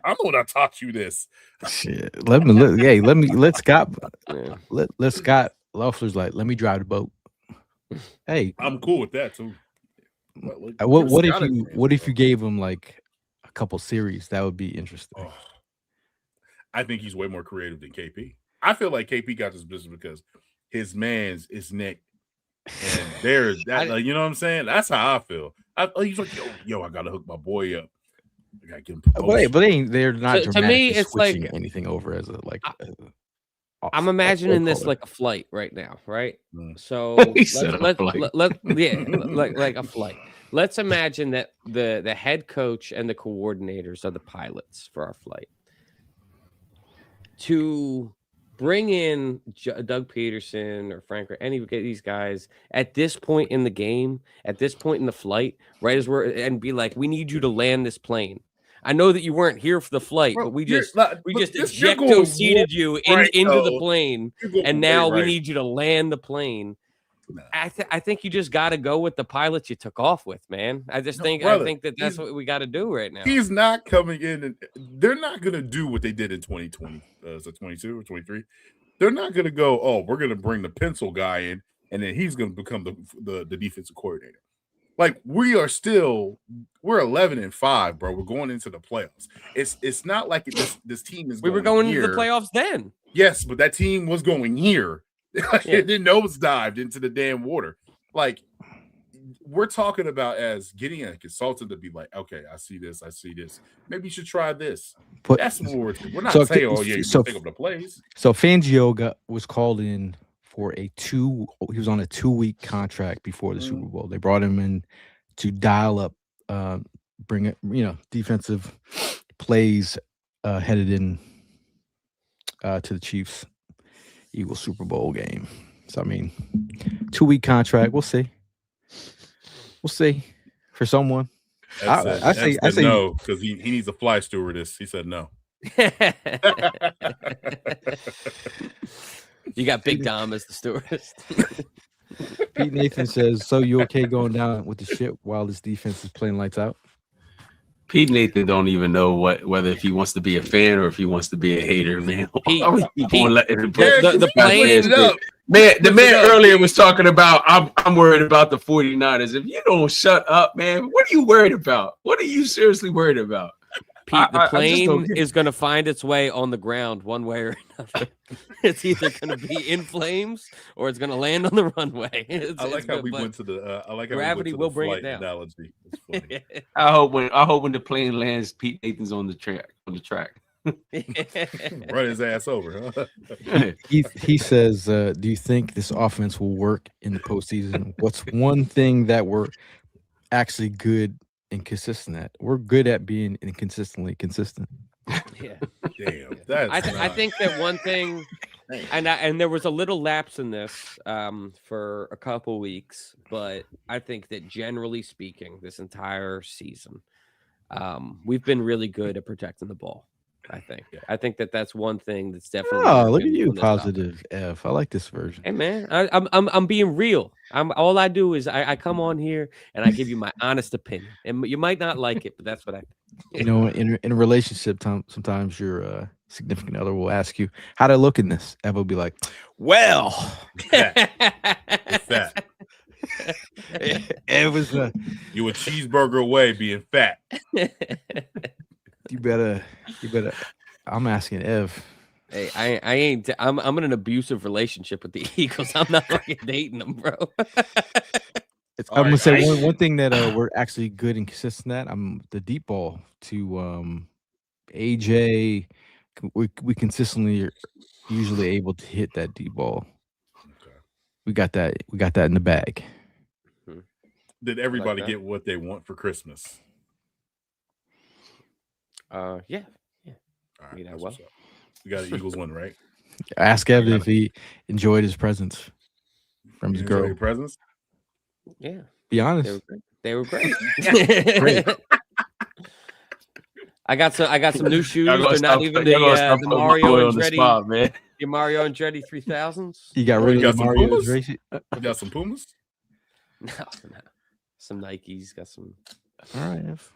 I'm gonna taught you this. Shit. Let Scott Loeffler's like, let me drive the boat. Hey, I'm cool with that too. What if you gave him like a couple series? That would be interesting. Oh, I think he's way more creative than KP. I feel like KP got this business because his man's is Nick, and there's that. You know what I'm saying? That's how I feel. He's like, yo, I gotta hook my boy up. I gotta get him promoted. But they're not. To me, it's switching like anything over as a like. I'm imagining this like a flight right now, right? So like a flight. Let's imagine that the head coach and the coordinators are the pilots for our flight. To bring in Doug Peterson or Frank or any of these guys at this point in the game, at this point in the flight, right as and be like, we need you to land this plane. I know that you weren't here for the flight, but we just ejecto seated you into the plane, and now we need you to land the plane. Nah. I think you just got to go with the pilots you took off with, man. I think that's what we got to do right now. He's not coming in, and they're not going to do what they did in 2020. Is it 22 or 23? They're not going to go, oh, we're going to bring the pencil guy in, and then he's going to become the defensive coordinator. Like, we're 11-5, bro. We're going into the playoffs. It's not like this team is. We were going into the playoffs then. Yes, but that team was going here. It didn't nosedived into the damn water. Like, we're talking about as getting a consultant to be like, okay, I see this. Maybe you should try this. But that's more. We're not saying, oh yeah, you pick up the plays. So Fangio was called in for he was on a 2-week contract before the Super Bowl. They brought him in to dial up, bring it, defensive plays headed in to the Chiefs Eagles Super Bowl game. So I mean, 2-week contract. We'll see for someone. I say no, because he needs a fly stewardess. He said no. You got Big Dom as the stewardess. Pete Nathan says, so you okay going down with the ship while this defense is playing lights out? Pete Nathan don't even know whether if he wants to be a fan or if he wants to be a hater, man. The man earlier was talking about I'm worried about the 49ers. If you don't shut up, man, what are you worried about? What are you seriously worried about? Pete, the plane is going to find its way on the ground one way or another. It's either going to be in flames or it's going to land on the runway. I like how we went to the gravity will bring it down. Analogy. Funny. I hope when the plane lands, Pete Nathan's on the track. Run his ass over, huh? He says, do you think this offense will work in the postseason? What's one thing that we're actually good and consistent at? We're good at being inconsistently consistent. Yeah. Damn. I think that one thing, and there was a little lapse in this for a couple weeks, but I think that generally speaking, this entire season, we've been really good at protecting the ball. I think that's one thing that's definitely. Oh, look at you, positive F. I like this version. Hey man, I'm being real. All I do is I come on here and I give you my honest opinion, and you might not like it, but that's what I think. In a relationship, sometimes your significant other will ask you, "How'd I look in this?" Ev will be like, "Well, it's that. It was. You a cheeseburger away being fat. You better. I'm asking Ev. Hey, I ain't. I'm in an abusive relationship with the Eagles. I'm not fucking dating them, bro. I'm gonna say one thing that we're actually good and consistent at. The deep ball to AJ. We consistently are usually able to hit that deep ball. Okay. We got that in the bag. Did everybody get what they want for Christmas? Yeah. All right, that's what's up. We got an Eagles win, right? Ask Evan if he enjoyed his presents from his girl. Your presents? Yeah. Be honest. They were great. Great. I got some new shoes. They're not even the Mario Andretti spot, man. The Mario Andretti 3000s. You got rid of the Mario Andretti? You got some Pumas? No. Some Nikes. Got some. All right, Ev.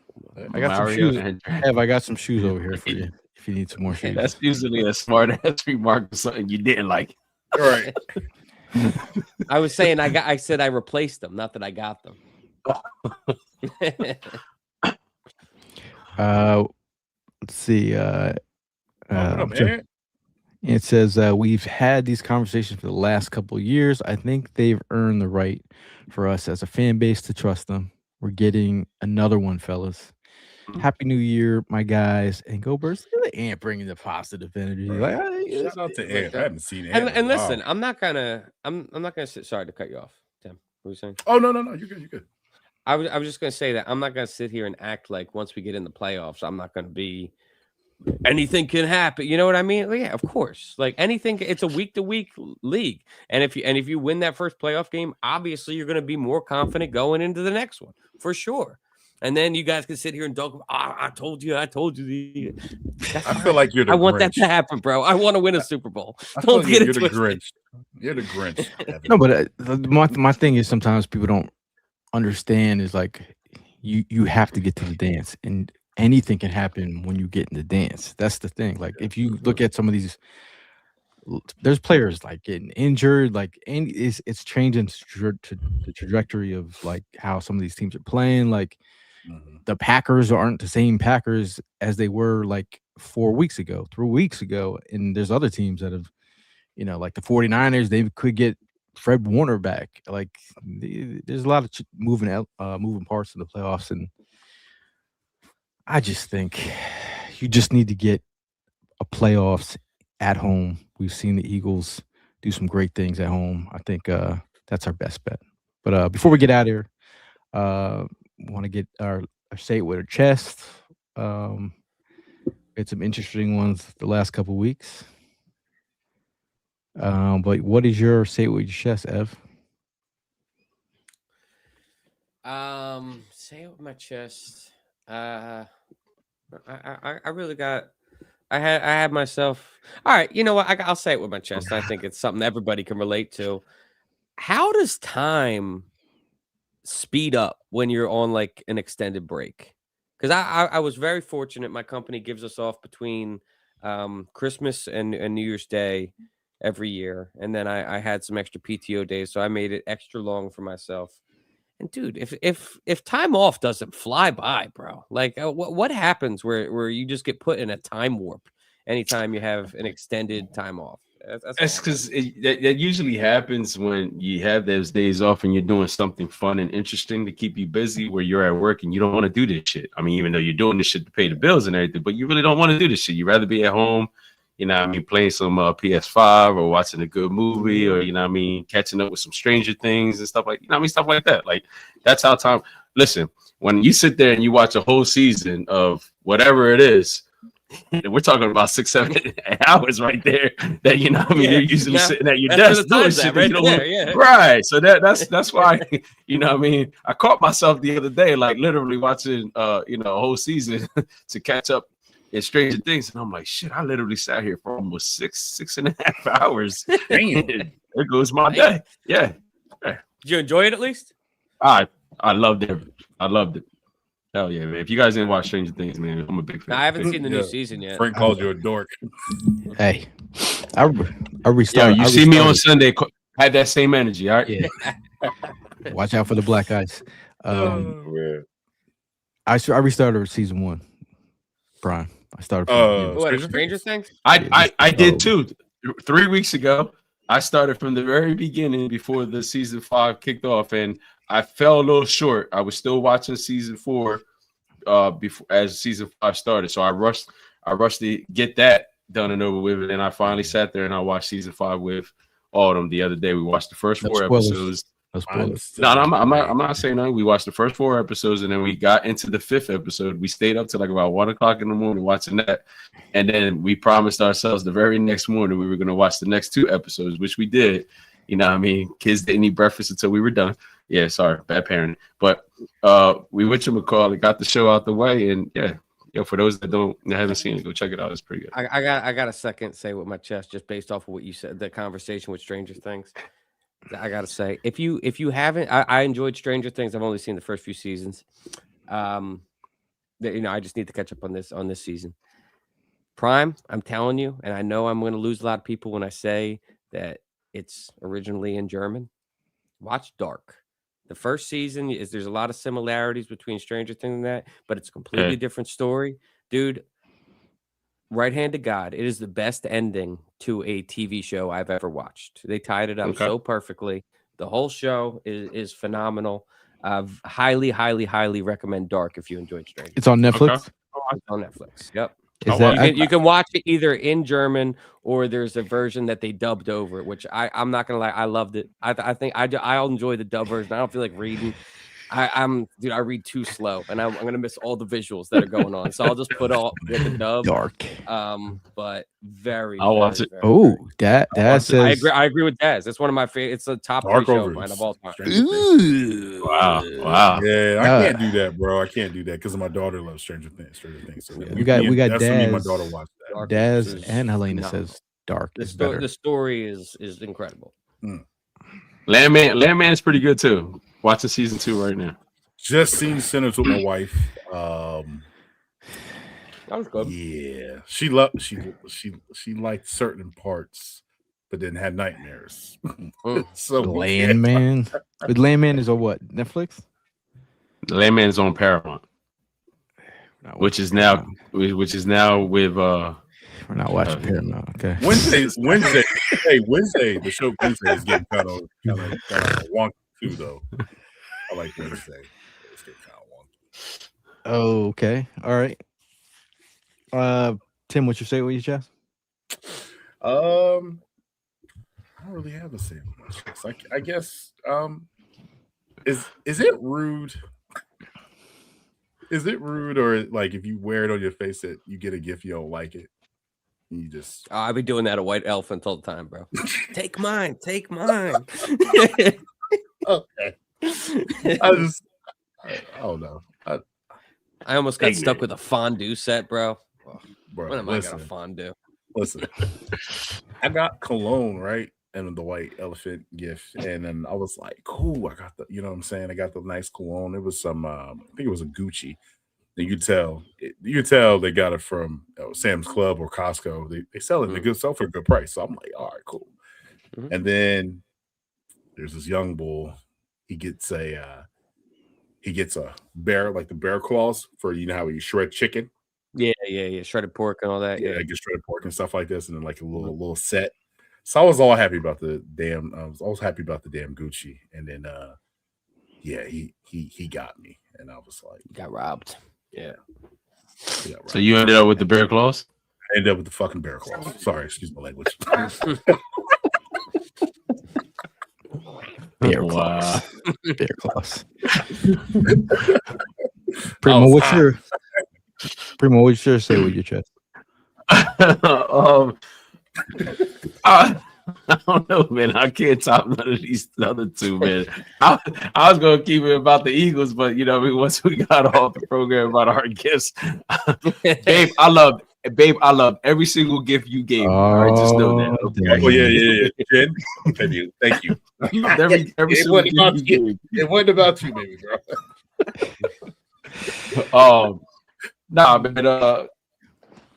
I got some shoes. Ev, I got some shoes over here for you if you need some more shoes. That's usually a smart ass remark for something you didn't like. All right. I was saying I said I replaced them, not that I got them. Let's see. It says we've had these conversations for the last couple of years. I think they've earned the right for us as a fan base to trust them. We're getting another one, fellas. Happy New Year, my guys, and go Birds. Look at Ant bringing the positive energy. Right. Like, hey, shout out to Ant. I haven't seen Ant. And listen, I'm not gonna sit. Sorry to cut you off, Tim. What were you saying? Oh no, you're good. You're good. I was just gonna say that I'm not gonna sit here and act like once we get in the playoffs, I'm not gonna be anything can happen. You know what I mean? Well, yeah, of course. Like anything, it's a week to week league, and if you win that first playoff game, obviously you're gonna be more confident going into the next one for sure. And then you guys can sit here and talk. I told you. I feel like you're the I want Grinch. that to happen, bro. I want to win a Super Bowl. Don't get it. You're the Grinch. You're the Grinch. No, but my thing is sometimes people don't understand is like you have to get to the dance, and anything can happen when you get in the dance. That's the thing. Like if you look at some of these, there's players like getting injured, like and it's changing the trajectory of like how some of these teams are playing. Like the Packers aren't the same Packers as they were like 4 weeks ago, 3 weeks ago, and there's other teams that have, like the 49ers, they could get Fred Warner back. Like there's a lot of moving parts in the playoffs, and I just think you just need to get a playoffs at home. We've seen the Eagles do some great things at home. I think that's our best bet. But before we get out of here, want to get our say it with our chest. It's some interesting ones the last couple of weeks. But what is your say it with your chest, Ev? Say it with my chest. I really got. I had myself. All right, you know what? I'll say it with my chest. I think it's something everybody can relate to. How does time speed up when you're on like an extended break? Because I was very fortunate. My company gives us off between Christmas and New Year's Day every year, and then I had some extra PTO days, so I made it extra long for myself. And dude, if time off doesn't fly by, bro, like what happens where you just get put in a time warp anytime you have an extended time off? That's because that usually happens when you have those days off and you're doing something fun and interesting to keep you busy where you're at work and you don't want to do this shit. I mean, even though you're doing this shit to pay the bills and everything, but you really don't want to do this shit. You'd rather be at home, playing some PS5 or watching a good movie or, catching up with some Stranger Things and stuff like, stuff like that. Like, that's how time. Listen, when you sit there and you watch a whole season of whatever it is, we're talking about 6-7 hours right there that you're usually sitting at your desk doing shit right there, right. So that's why I caught myself the other day like literally watching a whole season to catch up in Stranger Things, and I'm like, shit, I literally sat here for almost 6.5 hours. Damn, there goes my day. Yeah. Did you enjoy it at least? I loved it. I loved it. Hell yeah, man. If you guys didn't watch Stranger Things, man, I'm a big fan. I haven't seen the new season yet. Frank calls you a dork. Hey, I restarted. You see me on Sunday, had that same energy, all right? Yeah. Watch out for the black eyes. Man. I restarted season 1. Prime. I started from the beginning. What, Stranger Things? I did too. 3 weeks ago, I started from the very beginning before the season 5 kicked off, and I fell a little short. I was still watching season 4 before as season 5 started, so I rushed to get that done and over with, and then I finally sat there and I watched season 5 with Autumn the other day. We watched the first 4 episodes. No, I'm not saying that. We watched the first 4 episodes, and then we got into the 5th episode. We stayed up till like about 1 o'clock in the morning watching that, and then we promised ourselves the very next morning we were going to watch the next 2 episodes, which we did. You know what I mean? Kids didn't eat breakfast until we were done. Yeah, sorry, bad parenting. But we whatchamacallit got the show out the way, and yeah, for those that haven't seen it, go check it out. It's pretty good. I got a second say with my chest just based off of what you said, the conversation with Stranger Things. I gotta say, if you haven't, I enjoyed Stranger Things. I've only seen the first few seasons. I just need to catch up on this season. Prime, I'm telling you, and I know I'm going to lose a lot of people when I say that it's originally in German. Watch Dark. The first season there's a lot of similarities between Stranger Things and that, but it's a completely different story, dude. Right hand to God, it is the best ending to a TV show I've ever watched. They tied it up so perfectly. The whole show is phenomenal. Highly, highly, highly recommend Dark if you enjoyed Stranger. It's on Netflix. It's on Netflix. Yep. You can watch it either in German or there's a version that they dubbed over it, which I'm not gonna lie, I loved it. I think I'll enjoy the dub version. I don't feel like reading. I read too slow, and I'm gonna miss all the visuals that are going on. So I'll just put all with the dub. Dark. But very. I'll watch it. Oh, Dad says. I agree with Daz. It's one of my favorite. It's a top 3 show of mine of all time. Wow. Yeah, I can't do that, bro. I can't do that because my daughter loves Stranger Things. So we got Daz. My daughter watched that. Daz and Helena says Dark. The story is incredible. Landman is pretty good too. Watching season 2 right now. Just seen Sinners with my wife. That was good. Yeah, she liked certain parts, but then had nightmares. So Landman. But Landman is on what? Netflix? Landman is on Paramount, which is now with We're not watching Paramount. Okay. Wednesday. Hey, Wednesday. The show Wednesday is getting kind of wonky too, though. I like Wednesday. It's getting kind of wonky. Oh, okay. All right. Tim, what you say with your chest? I don't really have a say on my chest. I guess. Is it rude? Is it rude, or like if you wear it on your face that you get a gift you don't like it? You just I'll be doing that a white elephant all the time, bro. Take mine. Okay. I don't know. I almost got stuck with a fondue set, bro. Bro, when am I gonna fondue? Listen, I got cologne, right? And the white elephant gift. And then I was like, cool, I got you know what I'm saying? I got the nice cologne. It was some I think it was a Gucci. And you tell they got it from Sam's Club or Costco. They sell it. They sell for a good price. So I'm like, all right, cool. Mm-hmm. And then there's this young bull. He gets a bear, like the bear claws for how you shred chicken. Yeah, shredded pork and all that. Yeah, get shredded pork and stuff like this, and then like a little set. So I was all happy about the damn. I was happy about the damn Gucci, and then he got me, and I was like, got robbed. Yeah. So you ended up with the bear claws? I ended up with the fucking bear claws. Sorry, excuse my language. Bear claws. Bear claws. Primo, what's your say with your chest? I don't know, man. I can't top none of these other two, man. I was gonna keep it about the Eagles, but once we got off the program about our gifts, babe, I love every single gift you gave me. All right, just know that. Okay? Oh yeah. Jen, thank you. Every single gift you gave me. It wasn't about you, baby girl. Nah, man.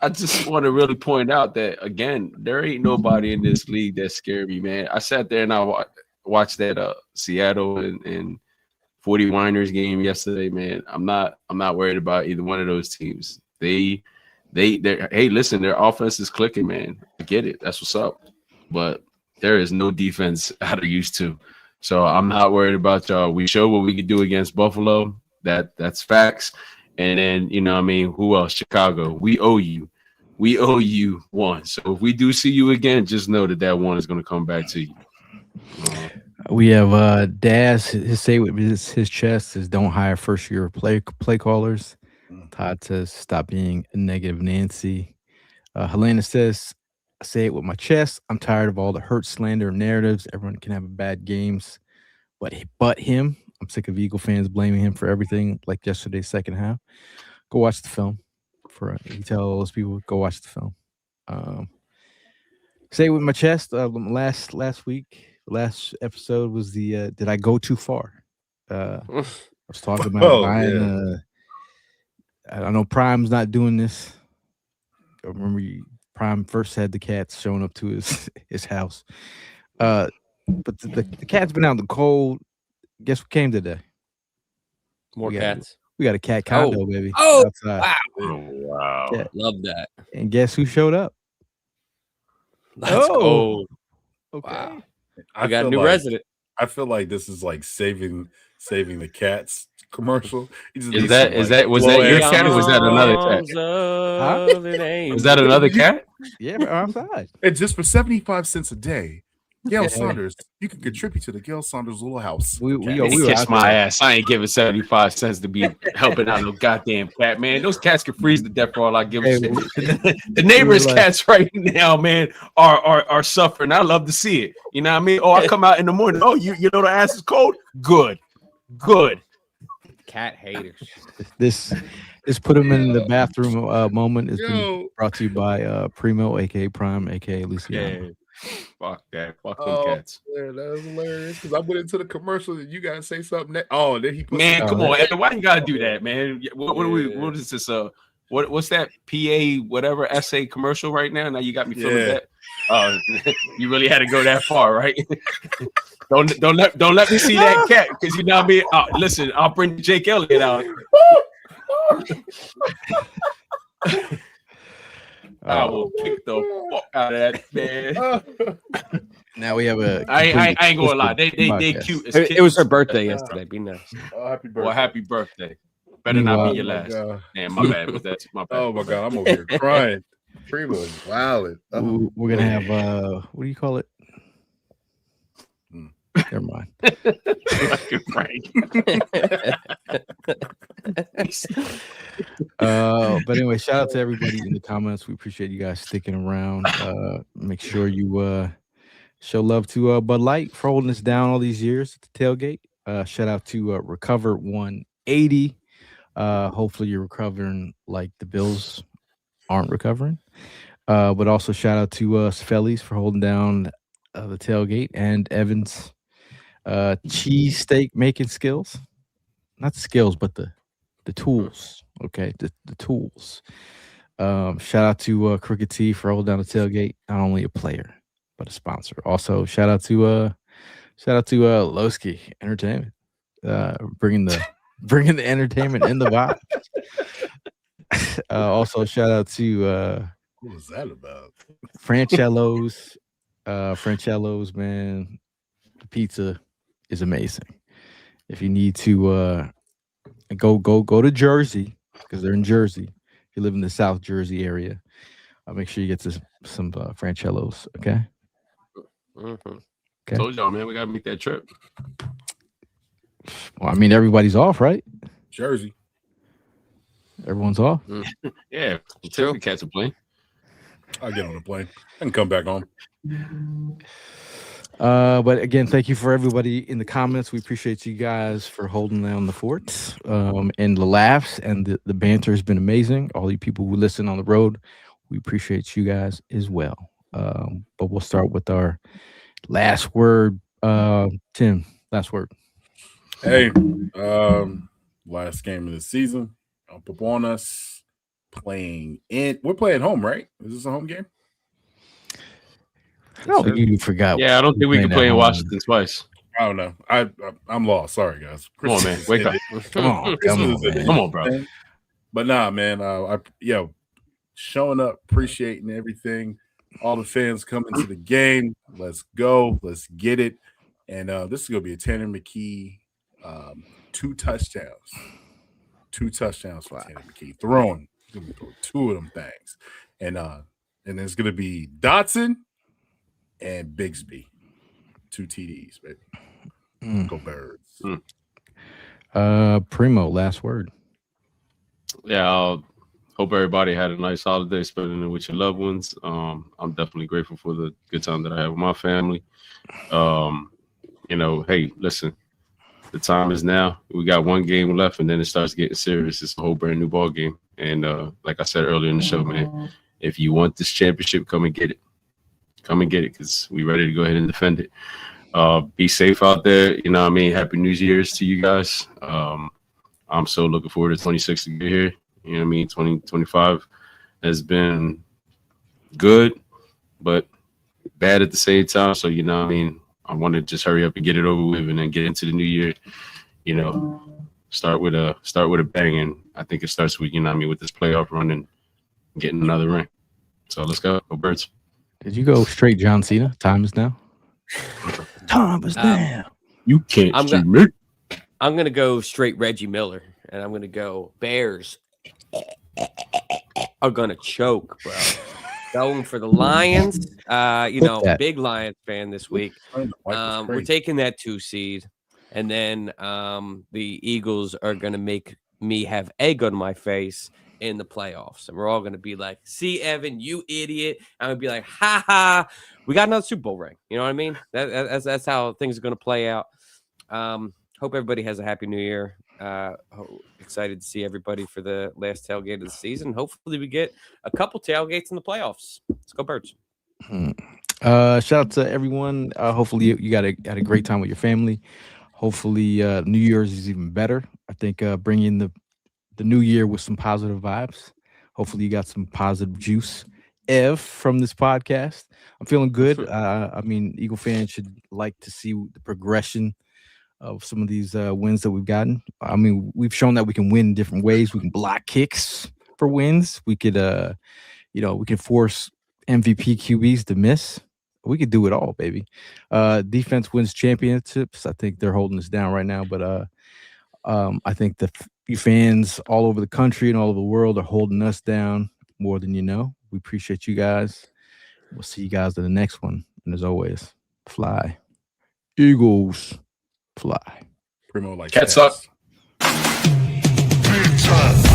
I just want to really point out that, again, there ain't nobody in this league that scared me, man. I sat there and I watched that Seattle and 49ers game yesterday, man. I'm not worried about either one of those teams. Hey, listen, their offense is clicking, man. I get it. That's what's up. But there is no defense how they're used to. So I'm not worried about y'all. We showed what we could do against Buffalo. That's facts. And then, you know what I mean, who else? Chicago. We owe you. We owe you one. So if we do see you again, just know that one is going to come back to you. We have Daz. His say with his chest is don't hire first year play callers. Todd says stop being a negative Nancy. Helena says, I say it with my chest. I'm tired of all the hurt, slander, narratives. Everyone can have a bad games, but him. I'm sick of Eagle fans blaming him for everything, like yesterday's second half. Go watch the film. You tell all those people, go watch the film. Say it with my chest. Last week, last episode was the did I go too far? I was talking about buying. I know Prime's not doing this. I remember Prime first had the cats showing up to his house. But the cat's been out in the cold. Guess what came today? More cats. We got a cat condo, baby. Oh, outside. Wow. Cat. Love that. And guess who showed up? Let's go. Okay. Wow. I got a new resident. I feel like this is like saving the cats commercial. Was that your cat or was that another cat? Was that another cat? Yeah, we're outside. And just for 75 cents a day, Gail Saunders, you can contribute to the Gail Saunders Little House. We kiss my ass. I ain't giving 75 cents to be helping out no goddamn cat, man. Those cats can freeze to death for all I give a shit. The neighbors' cats right now, man, are suffering. I love to see it. You know what I mean? Oh, I come out in the morning. Oh, you know the ass is cold? Good. Cat haters. This put him in the bathroom moment is been brought to you by Primo, aka Prime, aka Luciano. Yeah. Fuck that. Fuck them cats. Man, that was hilarious. Because I went into the commercial and you gotta say something. Then he put come on, Evan, why you gotta do that, man? What is this? What's that PA whatever essay commercial right now? Now you got me feeling that. You really had to go that far, right? don't let me see that cat because you know what I mean. Listen, I'll bring Jake Elliott out. I will kick the fuck out of that man. Now we have a. I ain't gonna lie. They cute. It was her birthday yesterday. Be nice. Happy birthday. Well, happy birthday. Better not be your last. Damn, my bad. That's my bad. Oh my god, I'm over here crying. Primo is wilding. We're gonna have what do you call it? Never mind. But anyway, shout out to everybody in the comments. We appreciate you guys sticking around. Make sure you show love to Bud Light for holding us down all these years at the tailgate. Shout out to Recover 180. Hopefully you're recovering like the Bills aren't recovering. But also shout out to Sfellies for holding down the tailgate and Evans cheesesteak making skills. Not the skills, but the tools. Okay, the tools. Shout out to Crooked T for holding down the tailgate. Not only a player, but a sponsor. Also, shout out to Lowski Entertainment, bringing the entertainment in the vibe. Also, shout out to what was that about? Franchello's. Franchello's, man, the pizza is amazing. If you need to go to Jersey, because they're in Jersey. If you live in the South Jersey area, make sure you get some Franchello's. Okay. Mm-hmm. Okay. Told y'all, man, we gotta make that trip. Well, I mean, everybody's off, right? Jersey. Everyone's off. Yeah, until we catch a plane. I'll get on the plane and come back home. But again, thank you for everybody in the comments. We appreciate you guys for holding down the fort. And the laughs and the banter has been amazing. All you people who listen on the road, we appreciate you guys as well. But we'll start with our last word. Tim, last word. Hey, last game of the season. Up on us. We're playing home, right? Is this a home game? I don't think you forgot. Yeah, I don't think we can play in Washington twice. I don't know. I'm lost. Sorry, guys. Come on, man. Wake up. Come on, man. Come on, bro. But nah, man. Showing up, appreciating everything. All the fans coming to the game. Let's go. Let's get it. And this is gonna be a Tanner McKee 2 touchdowns. 2 touchdowns for Tanner McKee. Throwing. He's gonna throw 2 of them things. And it's gonna be Dotson and Bigsby. 2 TDs, baby. Go Birds. Primo, last word. Yeah, hope everybody had a nice holiday spending it with your loved ones. I'm definitely grateful for the good time that I had with my family. Hey, listen, the time is now. We got 1 game left, and then it starts getting serious. It's a whole brand new ball game. And like I said earlier in the show, man, if you want this championship, come and get it. Come and get it, because we ready to go ahead and defend it. Be safe out there. You know what I mean? Happy New Year's to you guys. I'm so looking forward to 26 to get here. You know what I mean? 2025 has been good, but bad at the same time. So, you know what I mean? I want to just hurry up and get it over with and then get into the new year, start with a bang. And I think it starts with, with this playoff run and getting another ring. So let's go. Go Birds. Did you go straight John Cena? Time is now. Time is now. You can't see me. I'm going to go straight Reggie Miller, and I'm going to go Bears are going to choke, bro. Going for the Lions. Big Lions fan this week. We're taking that 2 seed, and then the Eagles are going to make me have egg on my face in the playoffs, and we're all going to be like, see, Evan, you idiot. I'm going to be like, ha ha, we got another Super Bowl ring. You know what I mean? That's how things are going to play out. Hope everybody has a happy new year. Excited to see everybody for the last tailgate of the season. Hopefully we get a couple tailgates in the playoffs. Let's go Birds. Shout out to everyone. Hopefully you got a great time with your family. Hopefully New Year's is even better. I think bringing the new year with some positive vibes. Hopefully you got some positive juice from this podcast. I'm feeling good. Eagle fans should like to see the progression of some of these wins that we've gotten. We've shown that we can win in different ways. We can block kicks for wins. We could, we can force MVP QBs to miss. We could do it all, baby. Defense wins championships. I think they're holding us down right now, but I think the fans all over the country and all over the world are holding us down more than you know. We appreciate you guys. We'll see you guys in the next one. And as always, fly. Eagles. Fly. Primo like Cats up. Big time.